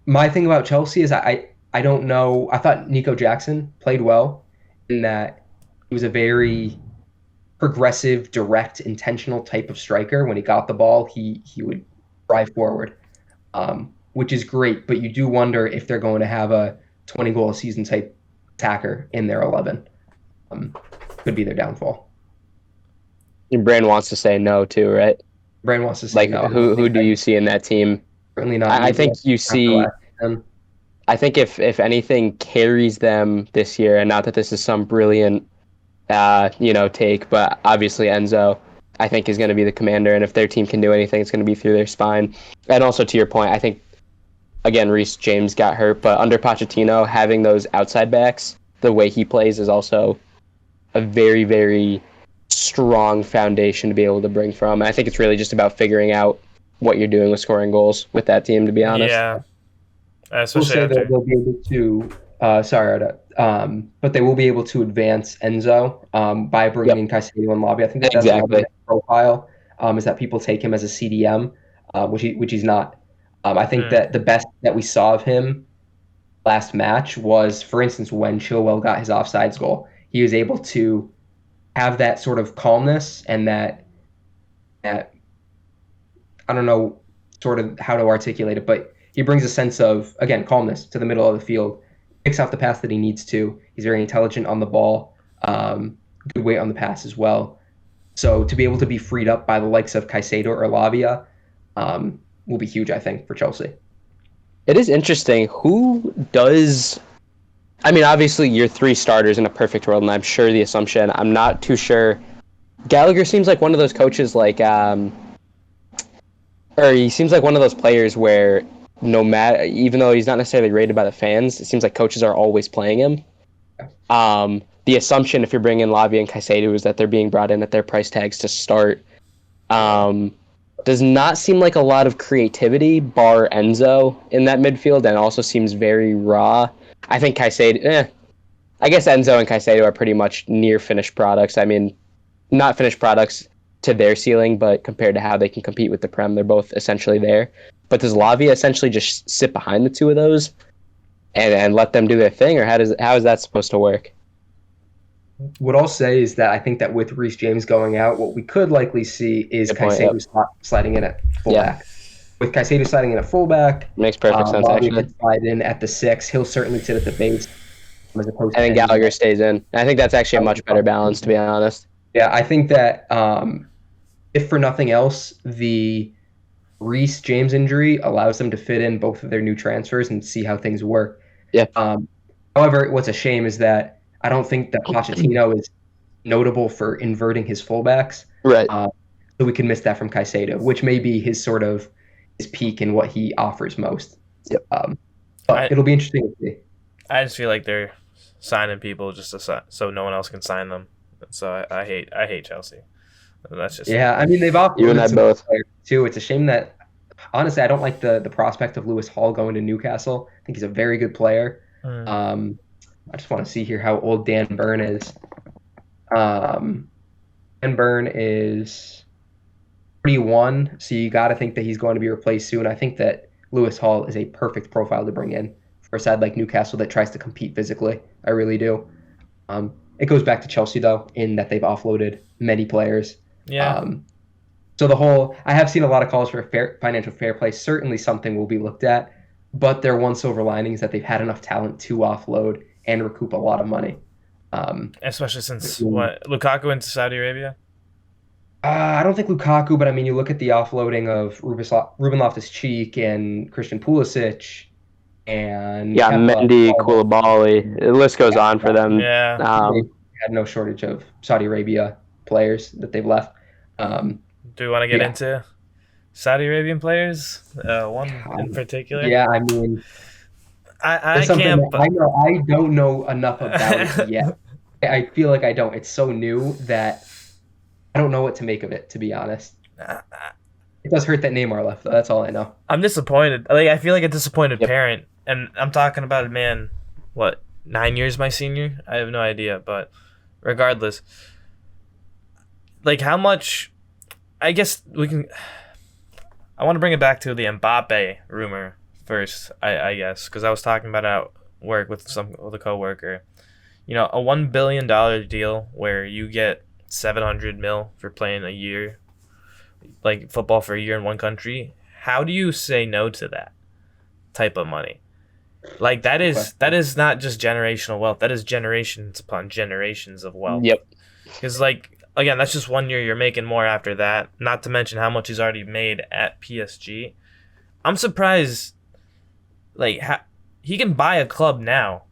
my thing about Chelsea is I don't know. I thought Nico Jackson played well in that he was a very progressive, direct, intentional type of striker. When he got the ball, he would drive forward, which is great. But you do wonder if they're going to have a 20 goal a season type attacker in their 11. Could be their downfall. Your brain wants to say no, too, right? Brand wants to say Like, no. who do you see in that team Certainly not I easy think you after see. last season. I think if anything carries them this year, and not that this is some brilliant, take, but obviously Enzo, I think is going to be the commander, and if their team can do anything, it's going to be through their spine. And also to your point, I think again Reece James got hurt, but under Pochettino, having those outside backs, the way he plays is also a very very strong foundation to be able to bring from. And I think it's really just about figuring out what you're doing with scoring goals with that team, to be honest. Yeah, We'll especially say that after. they'll be able to, sorry, Arda, but they will be able to advance Enzo by bringing Yep, in Caicedo and Lobby. I think that that's another exactly. profile, is that people take him as a CDM, which he's not. I think Mm, that the best that we saw of him last match was, for instance, when Chilwell got his offsides goal. He was able to have that sort of calmness and that I don't know sort of how to articulate it, but he brings a sense of, again, calmness to the middle of the field, picks off the pass that he needs to. He's very intelligent on the ball, good weight on the pass as well. So to be able to be freed up by the likes of Caicedo or Lavia will be huge, I think, for Chelsea. It is interesting. Who does? I mean, obviously, you're three starters in a perfect world, and I'm sure the assumption. I'm not too sure. Gallagher seems like one of those coaches, or he seems like one of those players where no matter, even though he's not necessarily rated by the fans, it seems like coaches are always playing him. The assumption, if you're bringing in Lavia and Caicedo, is that they're being brought in at their price tags to start. Does not seem like a lot of creativity, bar Enzo, in that midfield, and also seems very raw. I think Caicedo, I guess Enzo and Caicedo are pretty much near finished products. I mean, not finished products to their ceiling, but compared to how they can compete with the Prem, they're both essentially there. But does Lavia essentially just sit behind the two of those and let them do their thing, or how is that supposed to work? What I'll say is that I think that with Reece James going out, what we could likely see is Good point. Yep. Caicedo sliding in at Yeah, fullback. With Caicedo sliding in at fullback, makes perfect sense Lavia actually. could slide in at the six. He'll certainly sit at the base as opposed And to then Gallagher stays in. And I think that's actually a much better balance, to be honest. Yeah, I think that if for nothing else, the Reece James injury allows them to fit in both of their new transfers and see how things work. Yeah. However, what's a shame is that I don't think that Pochettino is notable for inverting his fullbacks. Right. So we can miss that from Caicedo, which may be his sort of his peak in what he offers most. Yep. But it'll be interesting to see. I just feel like they're signing people just so no one else can sign them. So I hate Chelsea. That's just Yeah, I mean they've You and I offloaded some both. players too. It's a shame that honestly I don't like the prospect of Lewis Hall going to Newcastle. I think he's a very good player. I just want to see here how old Dan Burn is. Dan Burn is 31, so you got to think that he's going to be replaced soon. I think that Lewis Hall is a perfect profile to bring in for a side like Newcastle that tries to compete physically. I really do. It goes back to Chelsea though, in that they've offloaded many players. yeah. So I have seen a lot of calls for financial fair play. Certainly something will be looked at, but their one silver lining is that they've had enough talent to offload and recoup a lot of money. Especially since Lukaku went to Saudi Arabia. I don't think Lukaku, but I mean, you look at the offloading of Ruben Loftus-Cheek and Christian Pulisic and Yeah, Kepa. Mendy, Koulibaly. The list goes on for them. Yeah. They had no shortage of Saudi Arabia players that they've left. Do we want to get into Saudi Arabian players? One in particular. Yeah, I mean, I something can't. that I don't know enough about it yet. I feel like I don't. It's so new that I don't know what to make of it, to be honest. It does hurt that Neymar left, though. That's all I know. I'm disappointed. Like I feel like a disappointed parent, and I'm talking about a man. What 9 years my senior? I have no idea, but regardless, like how much? I guess we can. I want to bring it back to the Mbappe rumor first. I guess because I was talking about it at work with a coworker. You know, a $1 billion deal where you get 700 mil for playing a year, like football for a year in one country. How do you say no to that type of money? Like that is not just generational wealth. That is generations upon generations of wealth. Yep. Because like again, that's just 1 year. You're making more after that. Not to mention how much he's already made at PSG. I'm surprised. Like he can buy a club now,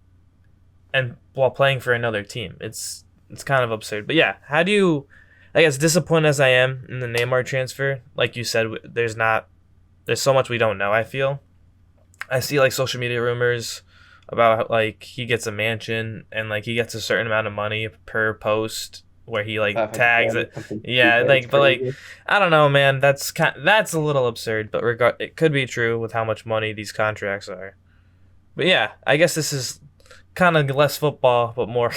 and while playing for another team, it's kind of absurd. But yeah, how do you? I guess disappointed as I am in the Neymar transfer, like you said, there's so much we don't know. I feel I see like social media rumors about like he gets a mansion and like he gets a certain amount of money per post where he like tags it. Yeah, like but like I don't know, man. That's a little absurd, but it could be true with how much money these contracts are. But yeah, I guess this is kind of less football but more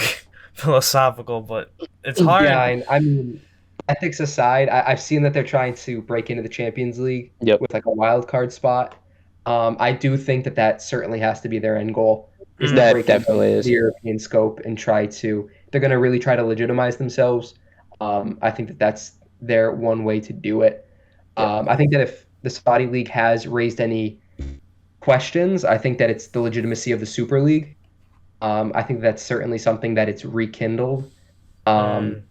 philosophical. But it's hard. Yeah, I mean, ethics aside, I've seen that they're trying to break into the Champions League with like a wild card spot. I do think that certainly has to be their end goal. Is to That break definitely into is. the European scope and they're going to really try to legitimize themselves. I think that's their one way to do it. I think that if the Saudi League has raised any questions, I think that it's the legitimacy of the Super League. I think that's certainly something that it's rekindled. And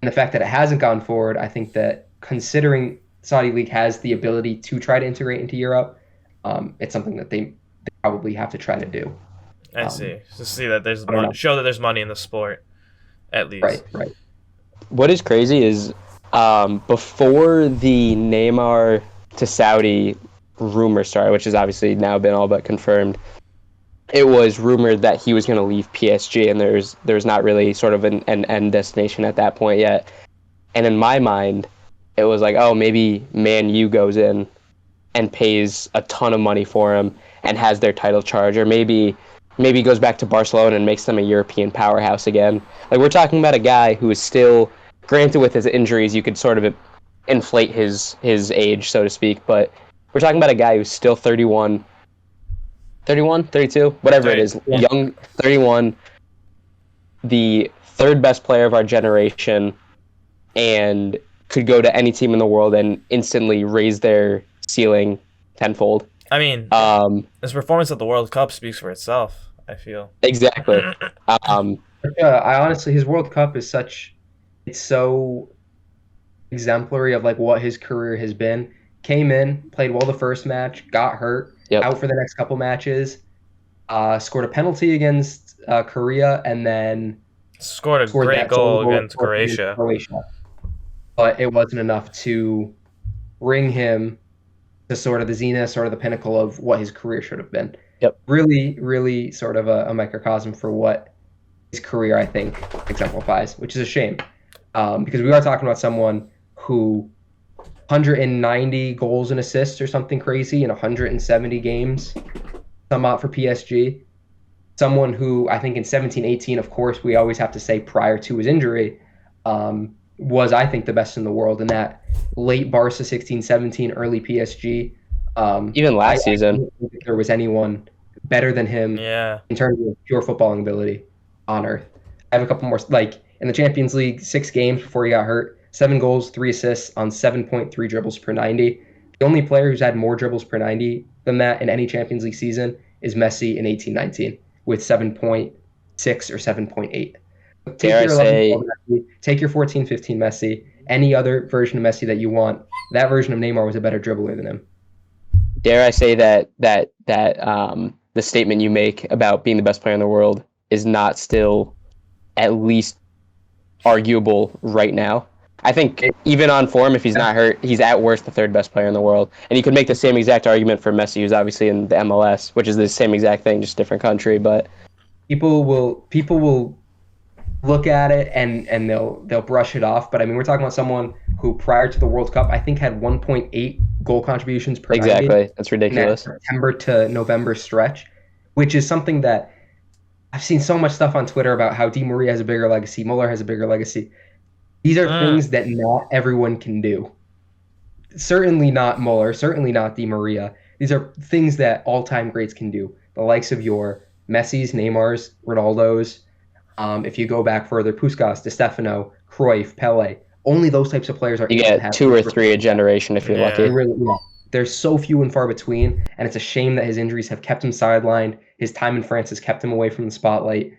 the fact that it hasn't gone forward, I think that considering Saudi League has the ability to try to integrate into Europe, it's something that they probably have to try to do. I see. To see that there's don't know. show that there's money in the sport, at least. Right. What is crazy is before the Neymar to Saudi rumor started, which has obviously now been all but confirmed, it was rumored that he was going to leave PSG, and there's not really sort of an end destination at that point yet. And in my mind, it was like, oh, maybe Man U goes in and pays a ton of money for him and has their title charge, or maybe goes back to Barcelona and makes them a European powerhouse again. Like, we're talking about a guy who is still, granted with his injuries, you could sort of inflate his age, so to speak, but we're talking about a guy who's still 31, 32, whatever it is, young, 31, the third best player of our generation, and could go to any team in the world and instantly raise their ceiling tenfold. I mean, his performance at the World Cup speaks for itself, I feel. Exactly. I honestly, his World Cup is it's so exemplary of like what his career has been. Came in, played well the first match, got hurt, out for the next couple matches, scored a penalty against Korea, and then scored a great goal against Croatia. But it wasn't enough to bring him to sort of the zenith, sort of the pinnacle of what his career should have been. Really, really sort of a microcosm for what his career, I think, exemplifies, which is a shame. Because we are talking about someone who 190 goals and assists or something crazy in 170 games, some out for PSG. Someone who I think in 17-18, of course, we always have to say prior to his injury, was, I think, the best in the world in that late Barca 16-17, early PSG. Even last season. I don't think there was anyone better than him in terms of pure footballing ability on earth. I have a couple more, like in the Champions League, 6 games before he got hurt, 7 goals, 3 assists on 7.3 dribbles per 90. The only player who's had more dribbles per 90 than that in any Champions League season is Messi in 18-19 with 7.6 or 7.8. Take your 14-15 Messi, any other version of Messi that you want. That version of Neymar was a better dribbler than him. Dare I say that the statement you make about being the best player in the world is not still at least arguable right now? I think even on form, if he's not hurt, he's at worst the third best player in the world. And you could make the same exact argument for Messi, who's obviously in the MLS, which is the same exact thing, just different country. But people will look at it and they'll brush it off. But I mean, we're talking about someone who prior to the World Cup, I think had 1.8 goal contributions per 90. Exactly, that's ridiculous. In that September to November stretch, which is something that I've seen so much stuff on Twitter about how Di Maria has a bigger legacy, Muller has a bigger legacy. These are things that not everyone can do. Certainly not Muller, certainly not Di Maria. These are things that all-time greats can do. The likes of your Messi's, Neymar's, Ronaldo's. If you go back further, Puskas, Di Stefano, Cruyff, Pele. Only those types of players are you able to get have 2 or 3 a generation if you're lucky. They're so few and far between, and it's a shame that his injuries have kept him sidelined. His time in France has kept him away from the spotlight.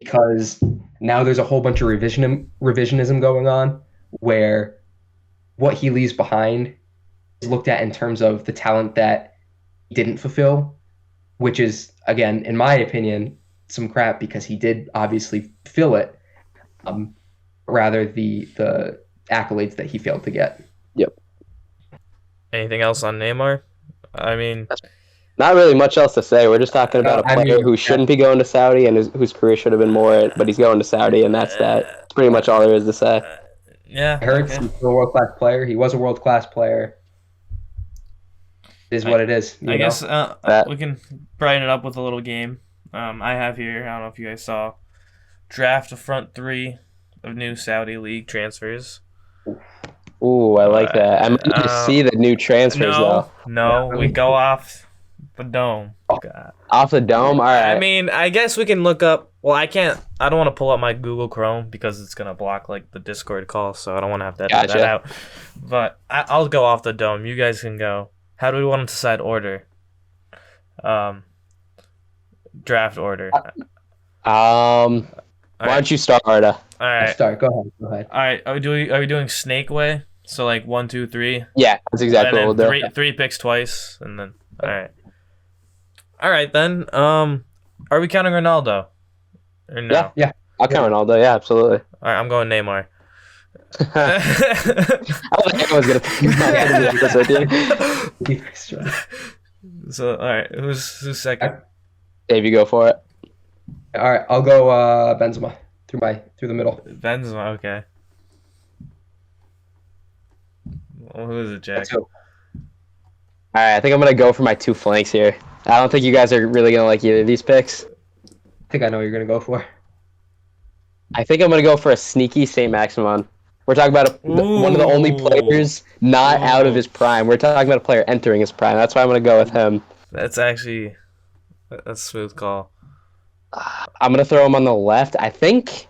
Because now there's a whole bunch of revisionism going on where what he leaves behind is looked at in terms of the talent that didn't fulfill, which is, again, in my opinion, some crap because he did obviously fill it. Rather the accolades that he failed to get. Yep. Anything else on Neymar? I mean, Not really much else to say. We're just talking about a I player mean, who shouldn't be going to Saudi and whose career should have been more, but he's going to Saudi, and that's that. That's pretty much all there is to say. yeah. I heard Okay. he's a world-class player. He was a world-class player. It is what it is. I guess That- we can brighten it up with a little game. I have here, I don't know if you guys saw, draft the front three of new Saudi League transfers. Ooh, I like that. I might need to see the new transfers, though. No, we go off the dome. God. Off the dome? All right. I mean, I guess we can look up. Well, I can't. I don't want to pull up my Google Chrome because it's gonna block like the Discord call, so I don't want to have to edit that out. But I'll go off the dome. You guys can go. How do we want to decide order? Draft order. Why don't you start, Arda? All right. Start. Go ahead. All right. Are we doing snake way? So like 1, 2, 3. Yeah, that's exactly And what then we'll do. three picks twice, and then all right. All right then. Are we counting Ronaldo? Or no? Yeah. I'll count Ronaldo. Yeah, absolutely. All right. I'm going Neymar. I don't think I was gonna pick this with you. So all right, who's second? Dave, you go for it. All right, I'll go Benzema through the middle. Benzema. Okay. Well, who is it, Jack? So, All right, I think I'm gonna go for my two flanks here. I don't think you guys are really gonna like either of these picks. I think I know what you're gonna go for. I think I'm gonna go for a sneaky Saint Maximin. We're talking about one of the only players not out of his prime. We're talking about a player entering his prime. That's why I'm gonna go with him. That's actually a smooth call. I'm gonna throw him on the left. I think.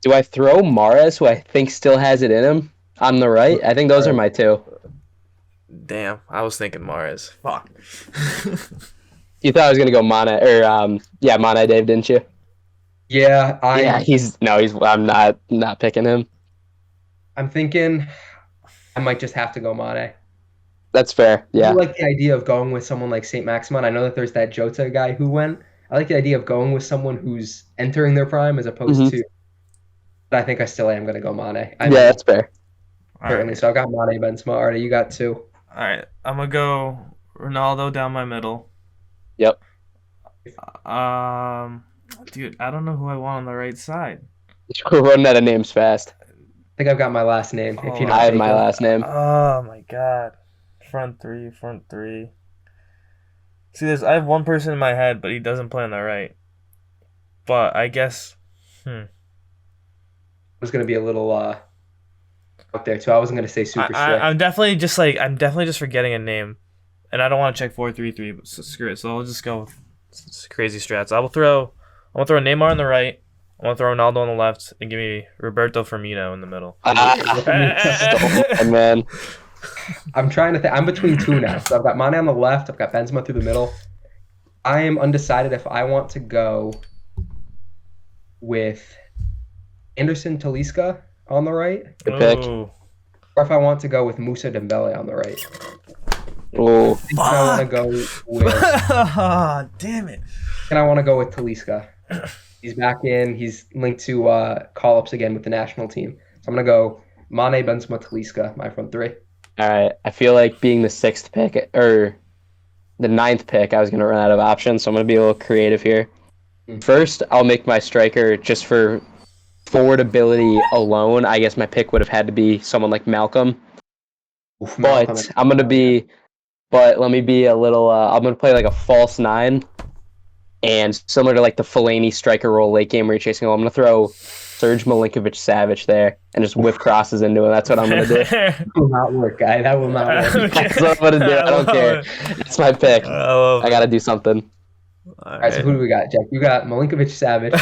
Do I throw Mahrez, who I think still has it in him, on the right? I think those are my two. Damn, I was thinking Mahrez. Fuck. You thought I was gonna go Mane or Mane, Dave, didn't you? Yeah, I'm not picking him. I'm thinking I might just have to go Mane. That's fair. Yeah. I like the idea of going with someone like Saint Maximin. I know that there's that Jota guy who went. I like the idea of going with someone who's entering their prime as opposed to. But I think I still am going to go Mane. That's fair. Certainly. Right. So I got Mane, Benzema. Already, you got two. All right, I'm gonna go Ronaldo down my middle. Yep. Dude, I don't know who I want on the right side. We're running out of names fast. I think I've got my last name. If you know, I have my last name. Oh my god, front three. See, I have one person in my head, but he doesn't play on the right. But I guess, It was going to be a little out there too. I wasn't going to say super strict. I'm definitely just forgetting a name, and I don't want to check 4-3-3. But screw it. So I'll just go with crazy strats. I'm gonna throw Neymar on the right. I'm gonna throw Ronaldo on the left, and give me Roberto Firmino in the middle. Man. I'm trying to think. I'm between two now. So I've got Mane on the left. I've got Benzema through the middle. I am undecided if I want to go with Anderson Talisca on the right, Good pick. Ooh. or if I want to go with Moussa Dembele on the right. Oh, I think I want to go with. Damn it. And I want to go with Talisca. He's back in. He's linked to call-ups again with the national team. So I'm gonna go Mane, Benzema, Talisca, my front three. all right. I feel like being the sixth pick or the ninth pick, I was gonna run out of options, so I'm gonna be a little creative here. First, I'll make my striker just for forward ability alone. I guess my pick would have had to be someone like Malcolm. Oof, But let me be a little. I'm gonna play like a false nine, and similar to like the Fellaini striker role late game where you're chasing. I'm gonna throw Serge Milinkovic-Savic there and just whip crosses into him. That's what I'm gonna do. That will not work, guy. That will not work. That's what I'm gonna do. I don't care. That's my pick. I gotta do something. All right, so who do we got, Jack? You got Milinkovic-Savic.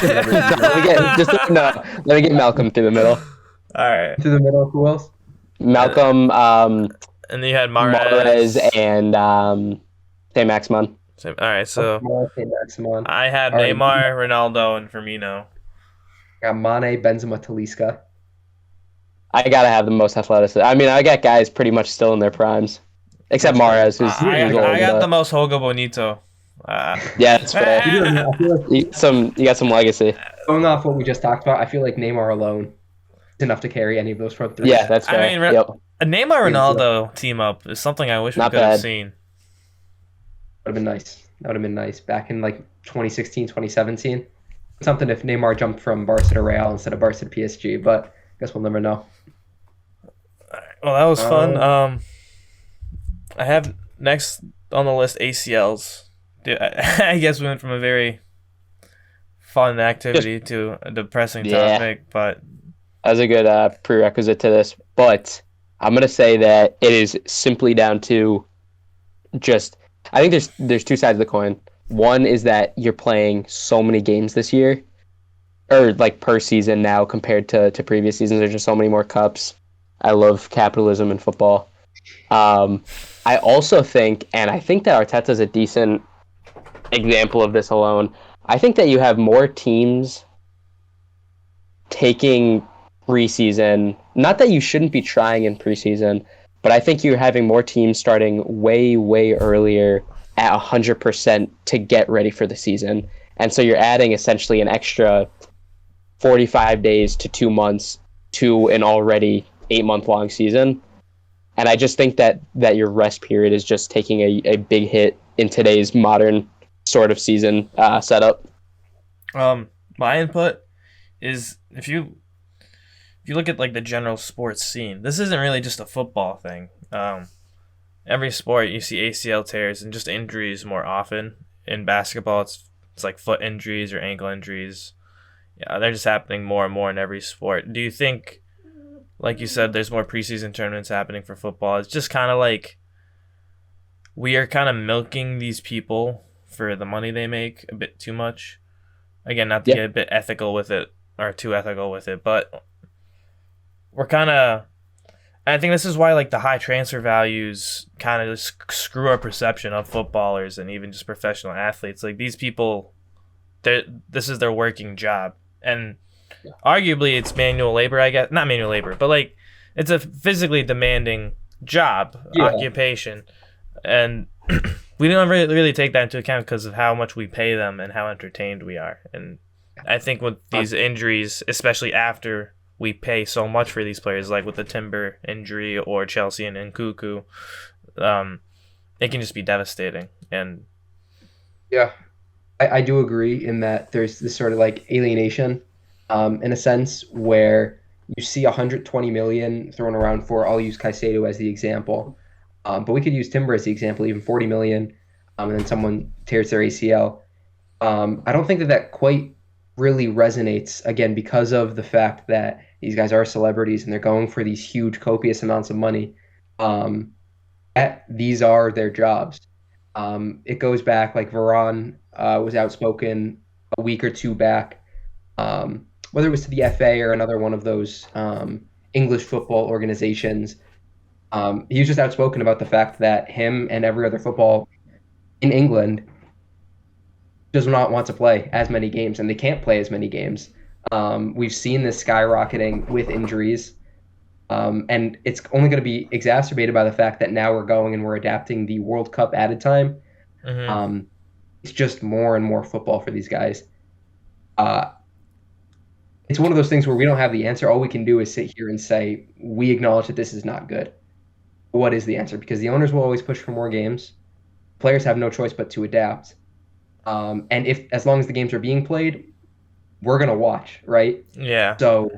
Let me get Malcolm through the middle. All right. To the middle. Who else? Malcolm, And then you had Mahrez, and Saint Maximin. All right, so Saint Maximin. I had All right. Neymar, Ronaldo, and Firmino. Got Mane, Benzema, Talisca. I gotta have the most athleticism. I mean, I got guys pretty much still in their primes, except Mahrez, who's old. I got the most Hoga Bonito. Yeah, that's fair. I feel like You got some legacy. going off what we just talked about, I feel like Neymar alone is enough to carry any of those front three. Yeah, that's fair. I mean, Yep. a Neymar Ronaldo team up is something I wish we Not could have bad. seen. Would have been nice. That would have been nice back in like 2016, 2017. Something if Neymar jumped from Barca to Real instead of Barca to PSG, but I guess we'll never know. Well, that was fun. I have next on the list ACLs. Dude, I guess we went from a very fun activity to a depressing Yeah. topic, but That was a good prerequisite to this. But I'm gonna say that it is simply down to just. I think there's two sides of the coin. One is that you're playing so many games this year, or like per season now compared to previous seasons. There's just so many more cups. I love capitalism in football. I also think, and I think that Arteta's a decent example of this alone. I think that you have more teams taking preseason. Not that you shouldn't be trying in preseason, but I think you're having more teams starting way, way earlier at 100% to get ready for the season. And so you're adding essentially an extra 45 days to 2 months to an already 8-month-long season. And I just think that your rest period is just taking a big hit in today's modern sort of season setup. my input is if you look at like the general sports scene, this isn't really just a football thing. Every sport you see ACL tears and just injuries more often. In basketball, it's like foot injuries or ankle injuries. Yeah, they're just happening more and more in every sport. Do you think, like you said, there's more preseason tournaments happening for football? It's just kind of like we are kind of milking these people for the money they make a bit too much. Again, not to get a bit ethical with it or too ethical with it, but we're kind of. I think this is why like the high transfer values kind of just screw our perception of footballers and even just professional athletes. Like these people, this is their working job, and arguably it's manual labor. I guess not manual labor, but like it's a physically demanding job, occupation, and we don't really take that into account because of how much we pay them and how entertained we are. And I think with these injuries, especially after we pay so much for these players, like with the Timber injury or Chelsea and Nkunku, it can just be devastating. And yeah, I do agree in that there's this sort of like alienation, in a sense where you see 120 million thrown around for. I'll use Caicedo as the example, but we could use Timber as the example, even 40 million, and then someone tears their ACL. I don't think that quite really resonates, again, because of the fact that these guys are celebrities and they're going for these huge copious amounts of money. These are their jobs. It goes back, like Varane was outspoken a week or two back, whether it was to the FA or another one of those English football organizations. He was just outspoken about the fact that him and every other football in England does not want to play as many games, and they can't play as many games. We've seen this skyrocketing with injuries, and it's only going to be exacerbated by the fact that now we're going and we're adapting the World Cup added time. It's just more and more football for these guys. It's one of those things where we don't have the answer. All we can do is sit here and say, we acknowledge that this is not good. What is the answer? Because the owners will always push for more games. Players have no choice but to adapt. And as long as the games are being played, we're going to watch, right? yeah. So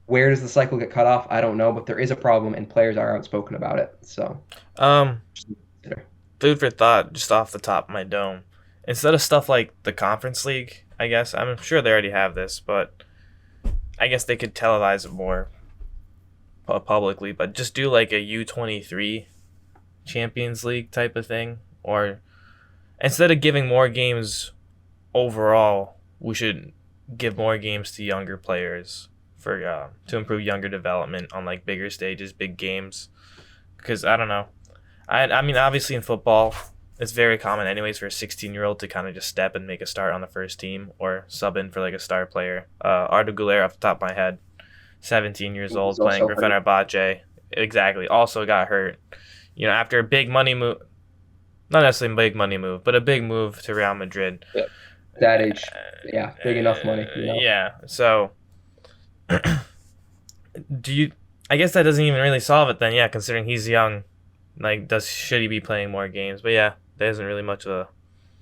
where does the cycle get cut off? I don't know, but there is a problem and players are outspoken about it. So, Food for thought, just off the top of my dome. Instead of stuff like the Conference League, I guess, I'm sure they already have this, but I guess they could televise it more publicly, but just do like a U23 Champions League type of thing. Or instead of giving more games overall, we should give more games to younger players for to improve younger development on like bigger stages, big games. Because I don't know, I mean obviously in football, it's very common anyways for a 16-year-old to kind of just step and make a start on the first team or sub in for like a star player. Arda Güler off the top of my head 17 years He old, was playing also for hurt. Fenerbahce. Exactly. Also got hurt. After a big money move, not necessarily a big money move, but a big move to Real Madrid. Yeah. That age, yeah, big enough money, Yeah. So, do you? I guess that doesn't even really solve it then. Yeah, considering he's young, like, should he be playing more games? But yeah, there isn't really much of a.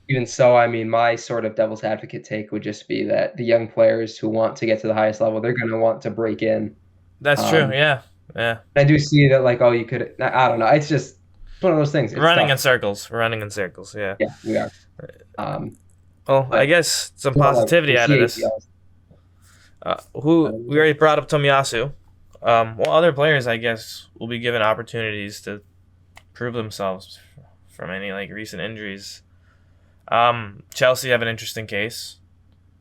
Even so, I mean, my sort of devil's advocate take would just be that the young players who want to get to the highest level, they're going to want to break in. That's true. Um, Yeah. Yeah. I do see that, like, oh, you could. I don't know. It's one of those things. It's Running in tough. circles. We're running in circles. Yeah. Yeah, we are. Um, Well, I but guess some you know, like positivity the out of this. CAPLs. Who we already brought up Tomiyasu. Well, other players, I guess, will be given opportunities to prove themselves from any like recent injuries. Chelsea have an interesting case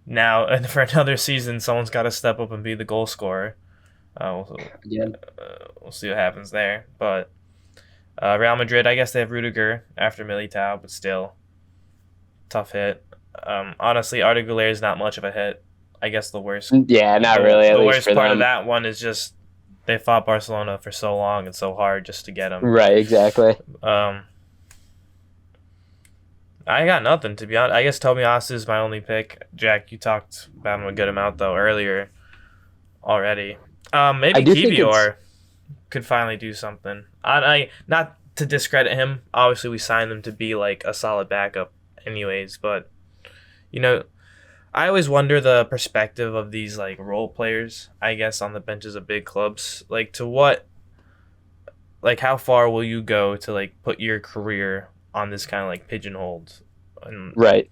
now, and for another season, someone's got to step up and be the goal scorer. Again, We'll see what happens there. But Real Madrid, I guess they have Rudiger after Militao, but still tough hit. Honestly, Arda Güler is not much of a hit. I guess the worst. Yeah, not really. At The least worst for part them. of that one is just they fought Barcelona for so long and so hard just to get him. Right, exactly. I got nothing, to be honest. I guess Tomiyasu is my only pick. Jack, you talked about him a good amount though earlier already. Maybe I do think Kivior could finally do something. I not to discredit him. Obviously, we signed him to be like a solid backup, anyways. But I always wonder the perspective of these like role players, I guess, on the benches of big clubs. Like how far will you go to like put your career on this kind of like pigeonholed? And Right.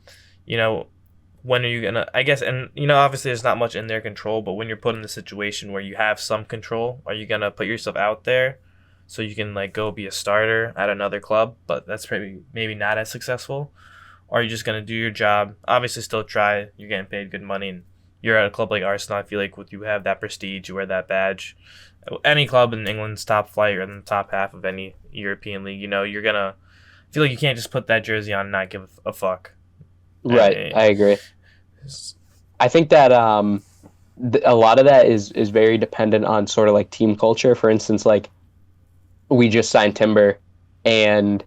when are you gonna? I guess, and obviously there's not much in their control, but when you're put in the situation where you have some control, are you gonna put yourself out there so you can like go be a starter at another club, but that's maybe not as successful? Or are you just going to do your job? Obviously, still try. You're getting paid good money. And you're at a club like Arsenal. I feel like you have that prestige, you wear that badge. Any club in England's top flight or in the top half of any European league, you're going to feel like you can't just put that jersey on and not give a fuck. Right, I agree. I think that a lot of that is very dependent on sort of like team culture. For instance, like we just signed Timber, and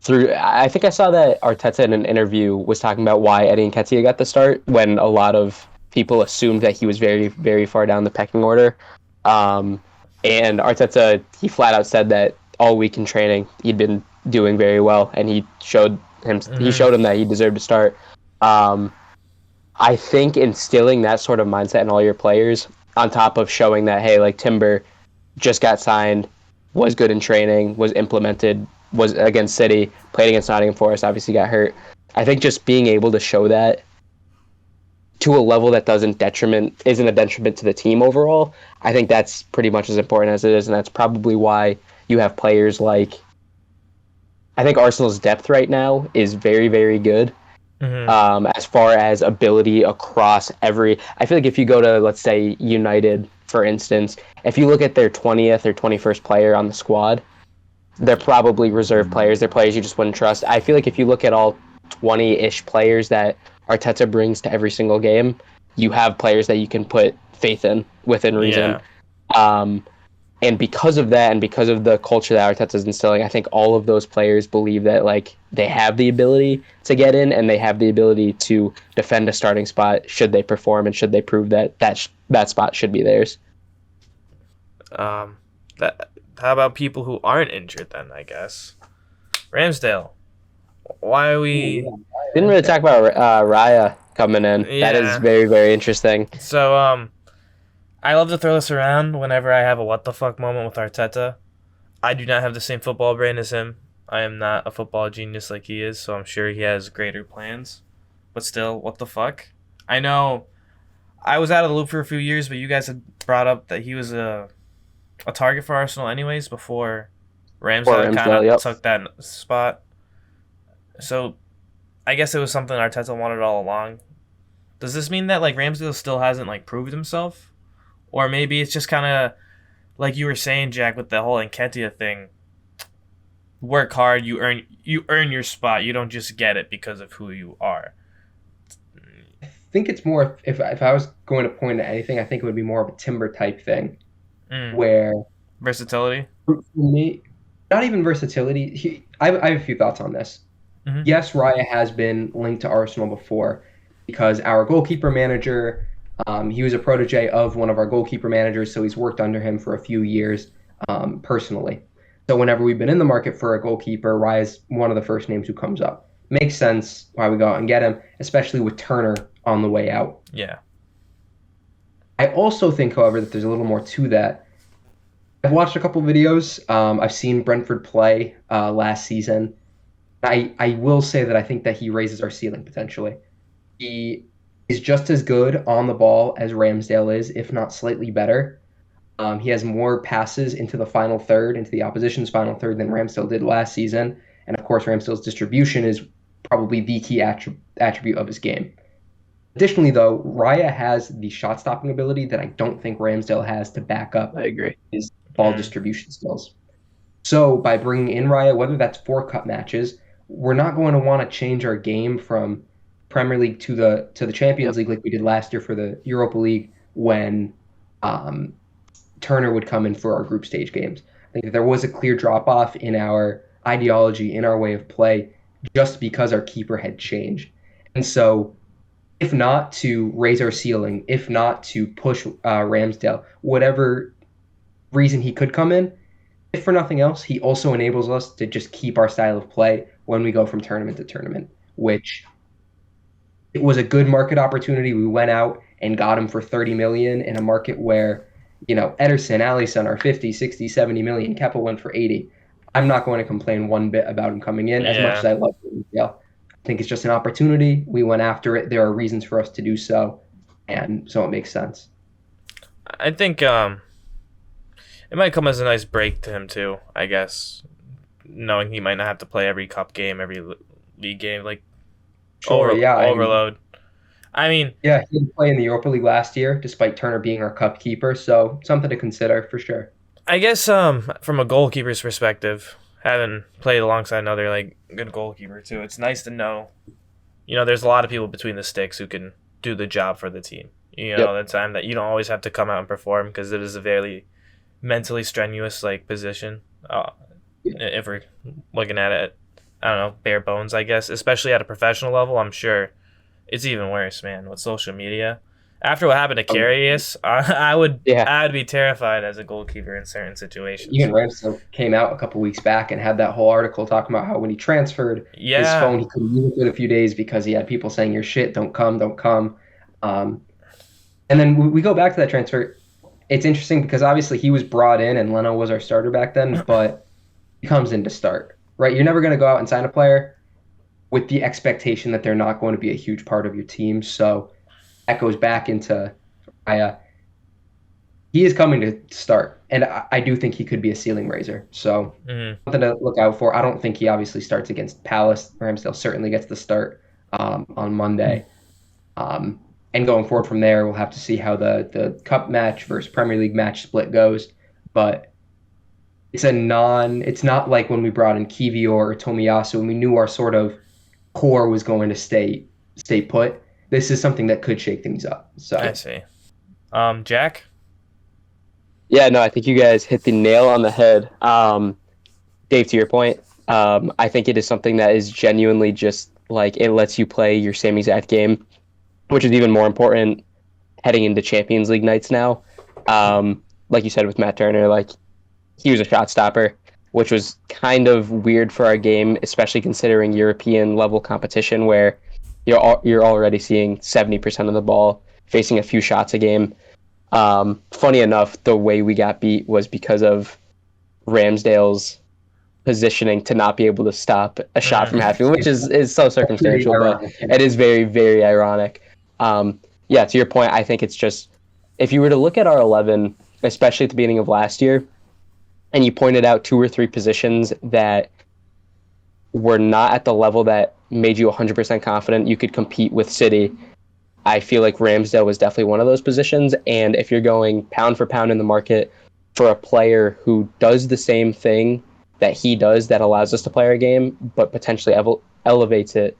I think I saw that Arteta in an interview was talking about why Eddie Nketiah got the start when a lot of people assumed that he was very, very far down the pecking order. And Arteta, he flat out said that all week in training he'd been doing very well, and he showed him that he deserved to start. I think instilling that sort of mindset in all your players, on top of showing that, hey, like Timber just got signed, was good in training, was implemented, was against City, played against Nottingham Forest, obviously got hurt. I think just being able to show that to a level that isn't a detriment to the team overall, I think that's pretty much as important as it is, and that's probably why you have players like, I think Arsenal's depth right now is very, very good. Mm-hmm. As far as ability across I feel like if you go to, let's say, United, for instance, if you look at their 20th or 21st player on the squad, they're probably reserve players. They're players you just wouldn't trust. I feel like if you look at all 20-ish players that Arteta brings to every single game, you have players that you can put faith in within reason. Yeah. And because of that, and because of the culture that Arteta's instilling, I think all of those players believe that like they have the ability to get in, and they have the ability to defend a starting spot should they perform and should they prove that spot should be theirs. How about people who aren't injured then, I guess? Ramsdale. Why are we... Didn't really talk about Raya coming in. Yeah. That is very, very interesting. So, I love to throw this around whenever I have a what the fuck moment with Arteta. I do not have the same football brain as him. I am not a football genius like he is, so I'm sure he has greater plans. But still, what the fuck? I know I was out of the loop for a few years, but you guys had brought up that he was a target for Arsenal anyways before Ramsdale kind of took that spot. So I guess it was something Arteta wanted all along. Does this mean that like Ramsdale still hasn't like proved himself? Or maybe it's just kind of like you were saying, Jack, with the whole Nketiah thing. Work hard, you earn your spot. You don't just get it because of who you are. think it's more if I was going to point at anything, I think it would be more of a Timber type thing Mm. where Versatility. for me, not even versatility. I have a few thoughts on this. Hmm. Yes, Raya has been linked to Arsenal before because our goalkeeper manager, he was a protege of one of our goalkeeper managers, so he's worked under him for a few years personally. So whenever we've been in the market for a goalkeeper, Raya's one of the first names who comes up. Makes sense why we go out and get him, especially with Turner on the way out. Yeah. I also think, however, that there's a little more to that. I've watched a couple videos. I've seen Brentford play last season. I will say that I think that he raises our ceiling potentially. He is just as good on the ball as Ramsdale is, if not slightly better. He has more passes into the final third, into the opposition's final third, than Ramsdale did last season. And of course, Ramsdale's distribution is probably the key attribute of his game. Additionally, though, Raya has the shot stopping ability that I don't think Ramsdale has to back up I agree. his ball distribution skills. So by bringing in Raya, whether that's 4 cup matches, we're not going to want to change our game from Premier League to the Champions League like we did last year for the Europa League when um, Turner would come in for our group stage games. I think that there was a clear drop off in our ideology, in our way of play, just because our keeper had changed. And so, if not to raise our ceiling, if not to push Ramsdale, whatever reason he could come in, if for nothing else, he also enables us to just keep our style of play when we go from tournament to tournament, which it was a good market opportunity. We went out and got him for 30 million in a market where, Ederson, Alisson are 50, 60, 70 million. Kepa went for 80. I'm not going to complain one bit about him coming in as much as Yeah. I love Ramsdale. I think it's just an opportunity. We went after it. There are reasons for us to do so, and so it makes sense. I think it might come as a nice break to him too. I guess knowing he might not have to play every cup game, every league game, like Sure, yeah. overload. I mean, Yeah, he didn't play in the Europa League last year, despite Turner being our cup keeper. So something to consider for sure. I guess from a goalkeeper's perspective, having played alongside another like good goalkeeper too, it's nice to know. There's a lot of people between the sticks who can do the job for the team. The time that you don't always have to come out and perform because it is a very mentally strenuous like position. If we're looking at it, I don't know, bare bones, I guess, especially at a professional level. I'm sure it's even worse, man, with social media. After what happened to Karius, I would be terrified as a goalkeeper in certain situations. Even Ramsdale came out a couple weeks back and had that whole article talking about how when he transferred his phone, he couldn't use it for a few days because he had people saying, "You're shit, don't come, don't come." And then we go back to that transfer. It's interesting because obviously he was brought in and Leno was our starter back then, but he comes in to start, right? You're never going to go out and sign a player with the expectation that they're not going to be a huge part of your team. So that goes back into he is coming to start, and I do think he could be a ceiling raiser. So something to look out for. I don't think he obviously starts against Palace. Ramsdale certainly gets the start on Monday. And going forward from there, we'll have to see how the Cup match versus Premier League match split goes. But it's not like when we brought in Kiwior or Tomiyasu and we knew our sort of core was going to stay put. This is something that could shake things up. So I see. Jack? Yeah, no, I think you guys hit the nail on the head. Dave, to your point, I think it is something that is genuinely just like it lets you play your same exact game, which is even more important heading into Champions League nights now. Like you said with Matt Turner, like he was a shot stopper, which was kind of weird for our game, especially considering European level competition where you're already seeing 70% of the ball, facing a few shots a game. Funny enough, the way we got beat was because of Ramsdale's positioning to not be able to stop a shot from happening, which is so circumstantial, but it is very, very ironic. Yeah, to your point, I think it's just, if you were to look at our 11, especially at the beginning of last year, and you pointed out 2 or 3 positions that were not at the level that made you 100% confident you could compete with City, I feel like Ramsdale was definitely one of those positions. And if you're going pound for pound in the market for a player who does the same thing that he does that allows us to play our game, but potentially elevates it,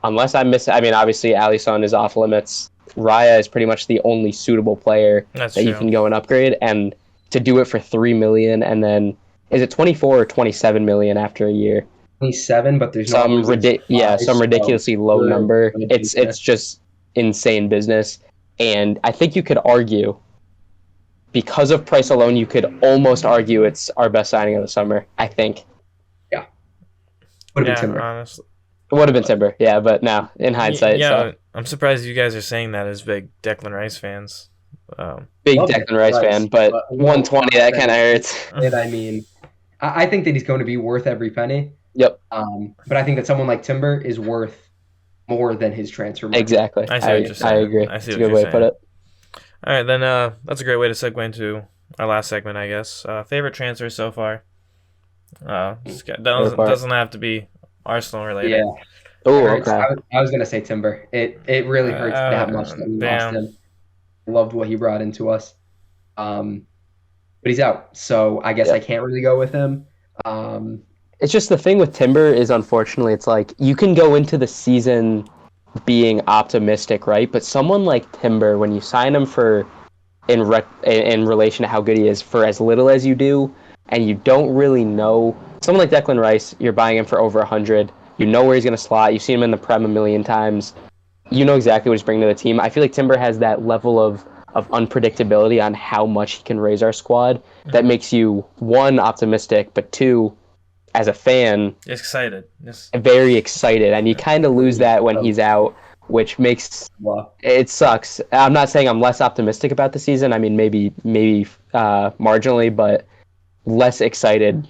unless I'm missing, I mean, obviously Alisson is off limits. Raya is pretty much the only suitable player That's that true. you can go and upgrade, and to do it for 3 million, and then is it 24 or 27 million after a year? 27, but there's no Some so ridiculously low we're number. gonna do It's this. just insane business, and I think you could argue, because of price alone, you could almost argue it's our best signing of the summer. I think Would have Yeah, been Timber. honestly. it would have been Timber, yeah, but now in hindsight, Yeah, so I'm surprised you guys are saying that as big Declan Rice fans. big Love Declan Rice Rice, fan, but but 120 that kind of hurts. And I mean, I think that he's going to be worth every penny. Yep, But I think that someone like Timber is worth more than his transfer market. exactly. I see what you're I saying. agree. I see It's what a good you're way to put saying. it. All right, then that's a great way to segue into our last segment, I guess. Favorite transfer so far? Doesn't have to be Arsenal related. Yeah. Oh, Hurts. okay. I was going to say Timber. It really hurts that much that we lost damn. him. Loved what he brought into us. But he's out, so I guess Yeah. I can't really go with him. It's just the thing with Timber is, unfortunately, it's like you can go into the season being optimistic, right? But someone like Timber, when you sign him for in relation to how good he is for as little as you do, and you don't really know someone like Declan Rice, you're buying him for over 100. You know where he's going to slot. You've seen him in the Prem a million times. You know exactly what he's bringing to the team. I feel like Timber has that level of unpredictability on how much he can raise our squad that makes you, one, optimistic, but two, as a fan, Excited. Yes. very excited. And you kind of lose that when he's out, which makes it sucks. I'm not saying I'm less optimistic about the season. I mean, maybe marginally, but less excited,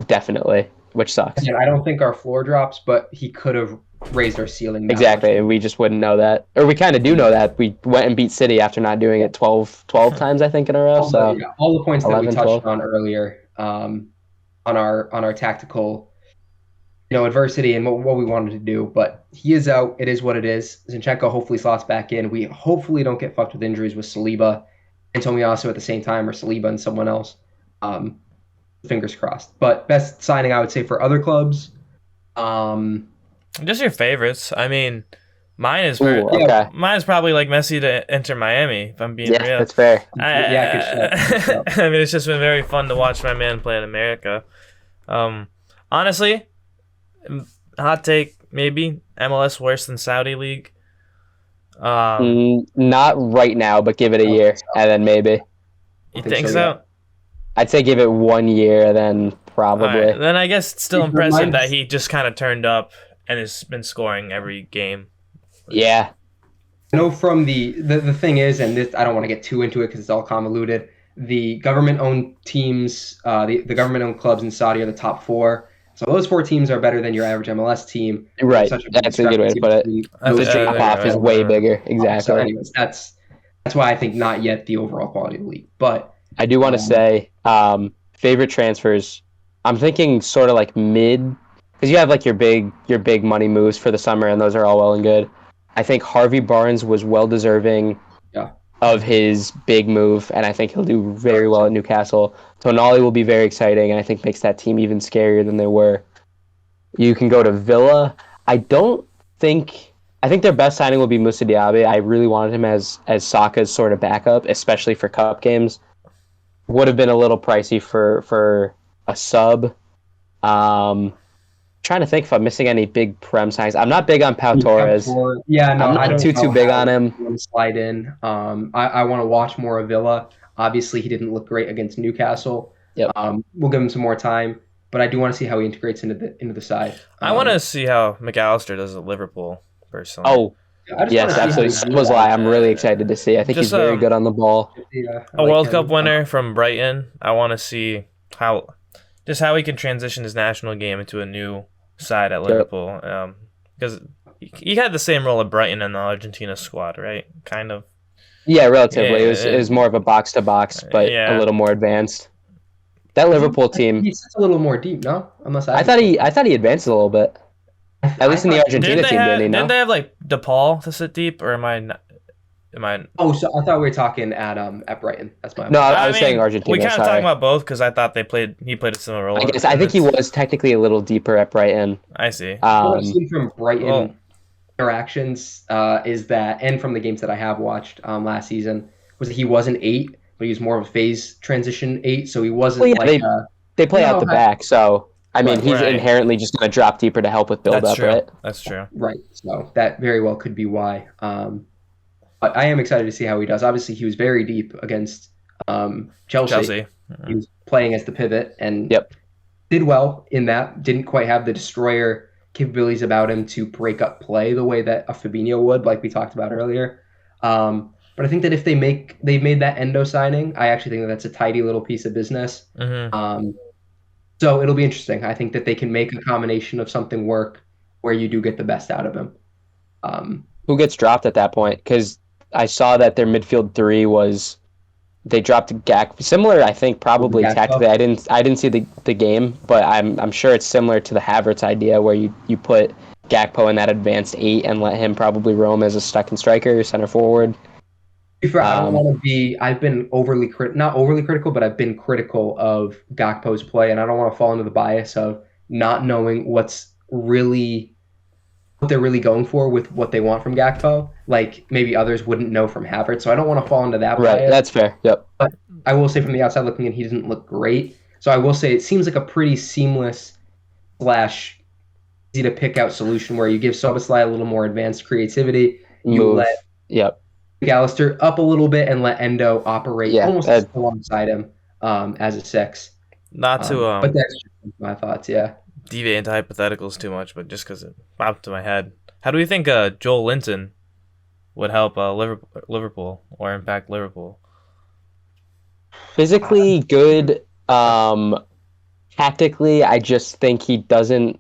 definitely, which sucks. Again, I don't think our floor drops, but he could have raised our ceiling. that Exactly, much. and we just wouldn't know that. Or we kind of do know that. We went and beat City after not doing it 12 times, I think, in a row. So All the points that we 11, touched 12. on earlier, on our tactical, adversity and what we wanted to do. But he is out. It is what it is. Zinchenko hopefully slots back in. We hopefully don't get fucked with injuries with Saliba and Tomiyasu at the same time, or Saliba and someone else. Fingers crossed. But best signing, I would say, for other clubs. Just your favorites. I mean, mine is Ooh, okay. mine is probably like Messi to enter Miami. If I'm being Yeah, real, that's fair. Good shout. I mean, it's just been very fun to watch my man play in America. Honestly, hot take, maybe MLS worse than Saudi League. Not right now, but give it a year, and then maybe. You think think so, so? yeah. I'd say give it 1 year, and then probably. All right, then I guess it's still It impressive reminds- that he just kind of turned up and has been scoring every game. Yeah. I know from the thing is, and this I don't want to get too into it because it's all convoluted. The government-owned teams, the government-owned clubs in Saudi are the top four. So those four teams are better than your average MLS team. Right. Such a big That's a good way to put it. discrepancy That's between The a- those drop off is way bigger. So Exactly. anyways, that's why I think not yet the overall quality of the league. But I do want to say, favorite transfers. I'm thinking sort of like mid, because you have like your big money moves for the summer, and those are all well and good. I think Harvey Barnes was well deserving of his big move, and I think he'll do very well at Newcastle. Tonali will be very exciting, and I think makes that team even scarier than they were. You can go to Villa. I think their best signing will be Moussa Diaby. I really wanted him as Saka's sort of backup, especially for cup games. Would have been a little pricey for a sub. Trying to think if I'm missing any big Prem signings. I'm not big on Pau Torres. Yeah, no, I'm I not don't too know big how on him. he would slide in. I want to watch more of Villa. Obviously, he didn't look great against Newcastle. Yep. We'll give him some more time, but I do want to see how he integrates into the side. I want to see how McAllister does at Liverpool, personally. Oh, I just yes, wanna see how absolutely. he So does was that. I. I'm really excited to see. I think Just, he's very good on the ball. Yeah, I A like World him. Cup winner from Brighton. I want to see how he can transition his national game into a new side at Liverpool. Because he had the same role at Brighton in the Argentina squad, right? Kind of. Yeah, relatively. Yeah, it was more of a box to box, but Yeah. a little more advanced. That Liverpool team. He's a little more deep, no? Unless I thought he advanced a little bit. At least in the Argentina team, didn't he? No? Didn't they have like DePaul to sit deep, or am I? Oh, so I thought we were talking at Brighton. That's my. No, I was saying Argentina. We kind of sorry. talking about both because I thought he played a similar role. I think he was technically a little deeper at Brighton. I see. What I've seen from Brighton, Well, interactions is that, and from the games that I have watched last season, was that he was an 8, but he was more of a phase transition 8, so he Well, wasn't yeah, like they play out the back, so I mean, right, he's Right. inherently just going to drop deeper to help with build That's up, true. right? That's true. right. So that very well could be why. But I am excited to see how he does. Obviously, he was very deep against Chelsea. Chelsea. He was playing as the pivot and Yep. did well in that. Didn't quite have the destroyer capabilities about him to break up play the way that a Fabinho would, like we talked about earlier. But I think that if they've made that Endo signing, I actually think that that's a tidy little piece of business. Mm-hmm. So it'll be interesting. I think that they can make a combination of something work where you do get the best out of him. Who gets dropped at that point? Because I saw that their midfield three was they dropped Gak. Similar, I think, probably Gakpo? tactically. I didn't see the game, but I'm sure it's similar to the Havertz idea where you put Gakpo in that advanced 8 and let him probably roam as a second striker, center forward. I don't want to be. I've been not overly critical, but I've been critical of Gakpo's play, and I don't want to fall into the bias of not knowing what they're really going for with what they want from Gakpo. Like maybe others wouldn't know from Havertz, so I don't want to fall into that Right, bias. that's fair. Yep. But I will say from the outside looking in, he doesn't look great. So I will say it seems like a pretty seamless / easy to pick out solution where you give Soboslai a little more advanced creativity. You Move. let Yep. McAllister up a little bit and let Endo operate almost alongside him as a 6. Not to but that's just my thoughts. Yeah. deviate into hypotheticals too much, but just because it popped to my head. How do we think Joel Linton would help Liverpool or impact Liverpool? Physically good. Tactically, I just think he doesn't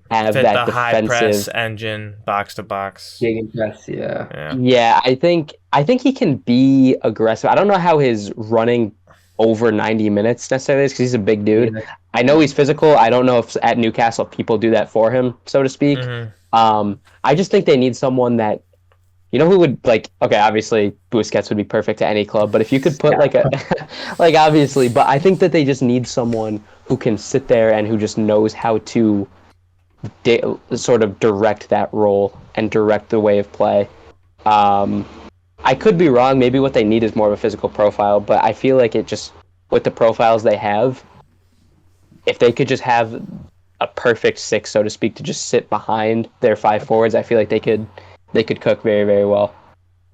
have Fit that the high press defensive engine, box to box. Gegenpress, yeah. Yeah, I think he can be aggressive. I don't know how his running over 90 minutes necessarily is because he's a big dude. Yeah. I know he's physical. I don't know if at Newcastle people do that for him, so to speak. Mm-hmm. I just think they need someone that, who would okay, obviously Busquets would be perfect at any club, but if you could put obviously, but I think that they just need someone who can sit there and who just knows how to sort of direct that role and direct the way of play. I could be wrong. Maybe what they need is more of a physical profile, but I feel like it just, with the profiles they have, if they could just have a perfect 6, so to speak, to just sit behind their 5 forwards, I feel like they could cook very, very well.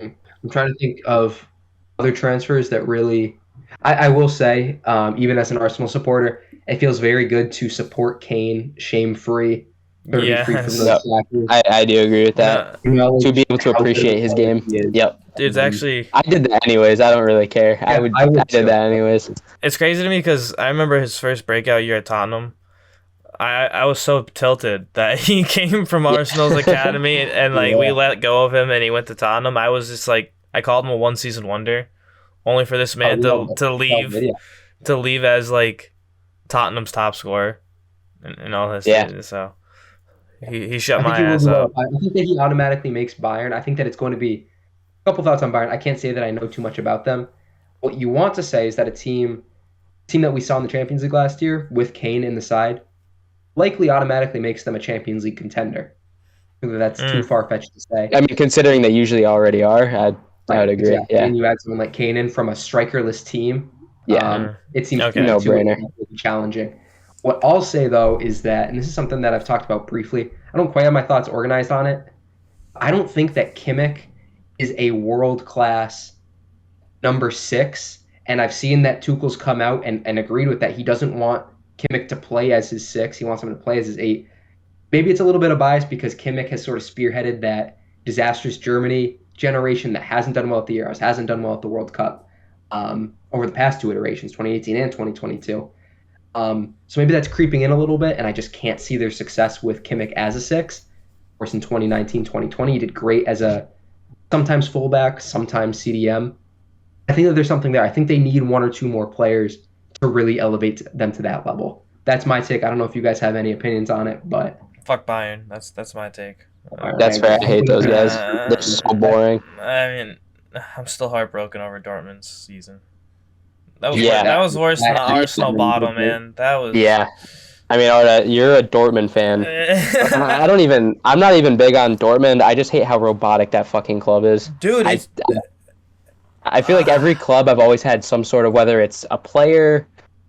I'm trying to think of other transfers that really. I will say, even as an Arsenal supporter, it feels very good to support Kane shame-free. Yeah, I do agree with that. To be able to appreciate his game. Yep. It's actually. I did that anyways. I don't really care. Yeah, I did that anyways. It's crazy to me because I remember his first breakout year at Tottenham. I was so tilted that he came from Arsenal's academy and we let go of him and he went to Tottenham. I was just I called him a 1-season wonder, only for this man to leave as Tottenham's top scorer and all this. Yeah. So he shut my ass up. I think that he automatically makes Bayern. I think that it's going to be a couple thoughts on Bayern. I can't say that I know too much about them. What you want to say is that a team that we saw in the Champions League last year with Kane in the side likely automatically makes them a Champions League contender. That's too far-fetched to say. I mean, considering they usually already are, I would agree. Exactly. Yeah. And you add someone like Kane in from a strikerless team. Yeah. It seems no-brainer. Challenging. What I'll say, though, is that, and this is something that I've talked about briefly, I don't quite have my thoughts organized on it. I don't think that Kimmich is a world-class number 6, and I've seen that Tuchel's come out and agreed with that. He doesn't want Kimmich to play as his 6. He wants him to play as his 8. Maybe it's a little bit of bias because Kimmich has sort of spearheaded that disastrous Germany generation that hasn't done well at the Euros, hasn't done well at the World Cup over the past 2 iterations, 2018 and 2022. So maybe that's creeping in a little bit, and I just can't see their success with Kimmich as a 6. Of course, in 2019, 2020, he did great as a sometimes fullback, sometimes CDM. I think that there's something there. I think they need 1 or 2 more players to really elevate them to that level. That's my take. I don't know if you guys have any opinions on it, but fuck Bayern. That's my take. That's fair. I hate those guys. They're so boring. I mean, I'm still heartbroken over Dortmund's season. That was worse than the Arsenal bottom, man. That was I mean, Arda, you're a Dortmund fan. I'm not even big on Dortmund. I just hate how robotic that fucking club is. Dude, I, I feel like every club I've always had some sort of, whether it's a player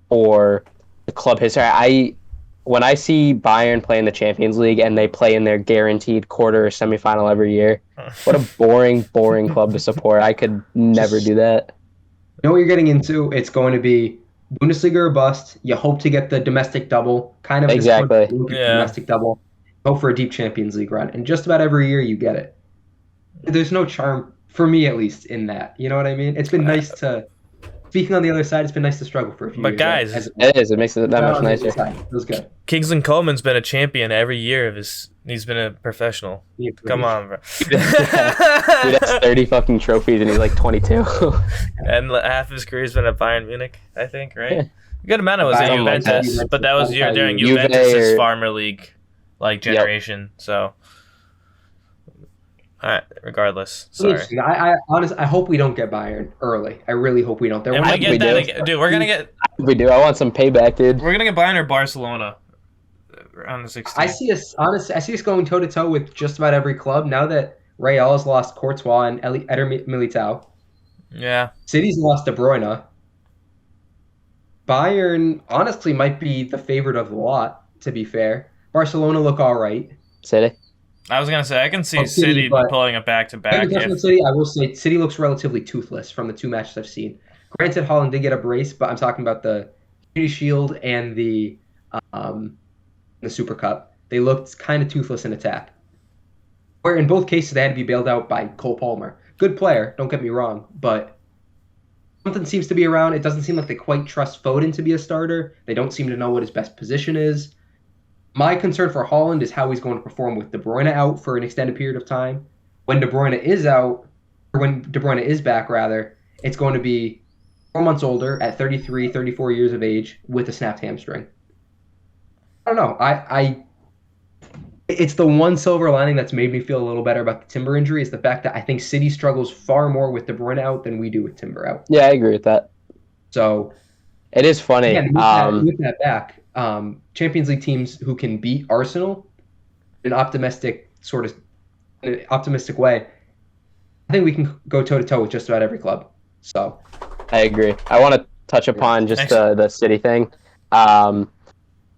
or the club history. When I see Bayern play in the Champions League and they play in their guaranteed quarter or semifinal every year, what a boring club to support. I could never do that. You know what you're getting into? It's going to be Bundesliga or bust. You hope to get the domestic double, kind of Exactly. Domestic double. Hope for a deep Champions League run, and just about every year you get it. There's no charm for me, at least, in that. You know what I mean? It's been nice to. Speaking on the other side, it's been nice to struggle for a few years. But guys, it is. It makes it that much nicer. It feels good. Kingsley Coleman's been a champion every year of his. He's been a professional. Come on, bro. Dude has 30 fucking trophies and he's like 22. And half of his career's been at Bayern Munich, I think, right? A good amount of it was at Juventus, but that was during Juventus' farmer league generation. So, all right. Regardless, sorry. I honestly, I hope we don't get Bayern early. I really hope we don't. Dude, we're gonna get. We do. I want some payback, dude. We're gonna get Bayern or Barcelona around the 16th. I see us going toe to toe with just about every club now that Real has lost Courtois and Eder Militao. Yeah. City's lost De Bruyne. Bayern honestly might be the favorite of the lot. To be fair, Barcelona look all right. City. I was gonna say I can see City pulling a back-to-back. City, I will say City looks relatively toothless from the two matches I've seen. Granted, Holland did get a brace, but I'm talking about the Community Shield and the Super Cup. They looked kind of toothless in attack. Where in both cases they had to be bailed out by Cole Palmer. Good player, don't get me wrong, but something seems to be around. It doesn't seem like they quite trust Foden to be a starter. They don't seem to know what his best position is. My concern for Holland is how he's going to perform with De Bruyne out for an extended period of time. When De Bruyne is out, or when De Bruyne is back, rather, it's going to be 4 months older at 33, 34 years of age with a snapped hamstring. I don't know. It's the one silver lining that's made me feel a little better about the Timber injury is the fact that I think City struggles far more with De Bruyne out than we do with Timber out. Yeah, I agree with that. So it is funny. Again, with that back, Champions League teams who can beat Arsenal in an optimistic way, I think we can go toe to toe with just about every club. So I agree. I want to touch upon just the City thing.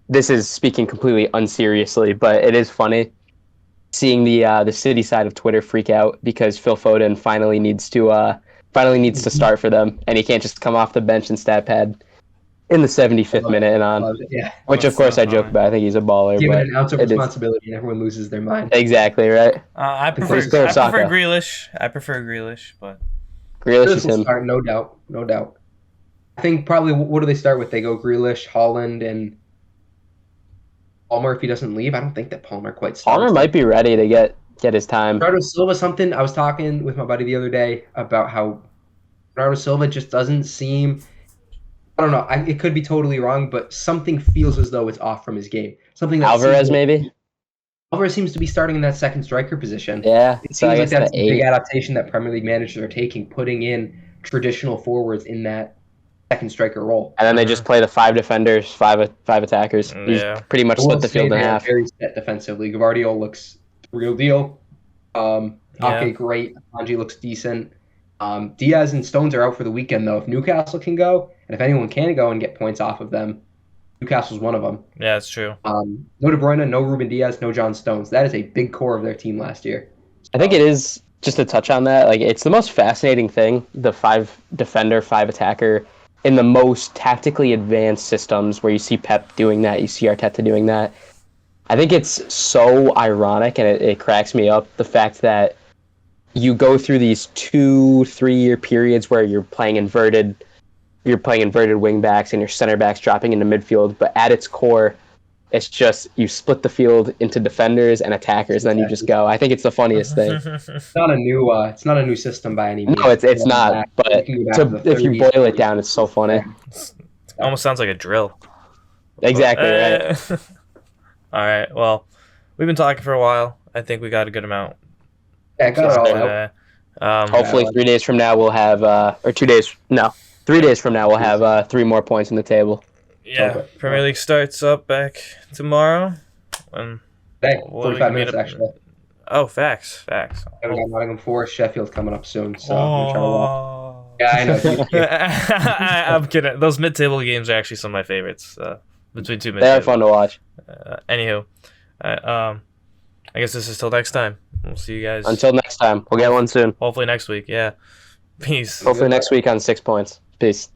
This is speaking completely unseriously, but it is funny seeing the City side of Twitter freak out because Phil Foden finally needs to start for them, and he can't just come off the bench and stat pad in the 75th minute and on. Which of course I joke about. I think he's a baller. Give but it an ounce of responsibility, and everyone loses their mind. Exactly right. I prefer Grealish. But Grealish is him. Start, no doubt. I think probably what do they start with? They go Grealish, Holland, and Palmer if he doesn't leave. I don't think that Palmer quite starts. Palmer might be ready to get his time. Bernardo Silva, something I was talking with my buddy the other day about how Bernardo Silva just doesn't seem. I don't know. It could be totally wrong, but something feels as though it's off from his game. Something that Alvarez maybe. Alvarez seems to be starting in that second striker position. Yeah, it seems like that's a big adaptation that Premier League managers are taking, putting in traditional forwards in that second striker role. And then they just play the 5 defenders, 5 attackers. He's pretty much split the field in half. Very set defensively. Gvardiol looks real deal. Ake great. Anji looks decent. Diaz and Stones are out for the weekend, though. If Newcastle can go, and if anyone can go and get points off of them, Newcastle's one of them. Yeah, that's true. No De Bruyne, no Ruben Diaz, no John Stones. That is a big core of their team last year. I think it is, just to touch on that, like it's the most fascinating thing, the 5 defender, 5 attacker, in the most tactically advanced systems where you see Pep doing that, you see Arteta doing that. I think it's so ironic, and it cracks me up, the fact that you go through these 2-3 year periods where you're playing inverted wing backs and your center backs dropping into midfield, but at its core, it's just you split the field into defenders and attackers, and then you just go. I think it's the funniest thing. It's not a new system by any means. No, it's not. But if you boil it down, it's so funny. It almost sounds like a drill. Exactly right. All right. Well, we've been talking for a while. I think we got a good amount. Yeah, got it all out. Hopefully 3 days from now we'll have, 3 days from now we'll have 3 more points on the table. Yeah, Premier League starts up back tomorrow. Hey, 45 minutes actually. Oh, facts. We got Nottingham Forest, Sheffield coming up soon, so I'm gonna try to watch. Oh. Yeah, I know. I'm kidding. Those mid-table games are actually some of my favorites. Between two mid-table. They are fun to watch. Anywho, I guess this is till next time. We'll see you guys. Until next time. We'll get one soon. Hopefully next week. Yeah. Peace. Hopefully next week on 6 points. Peace.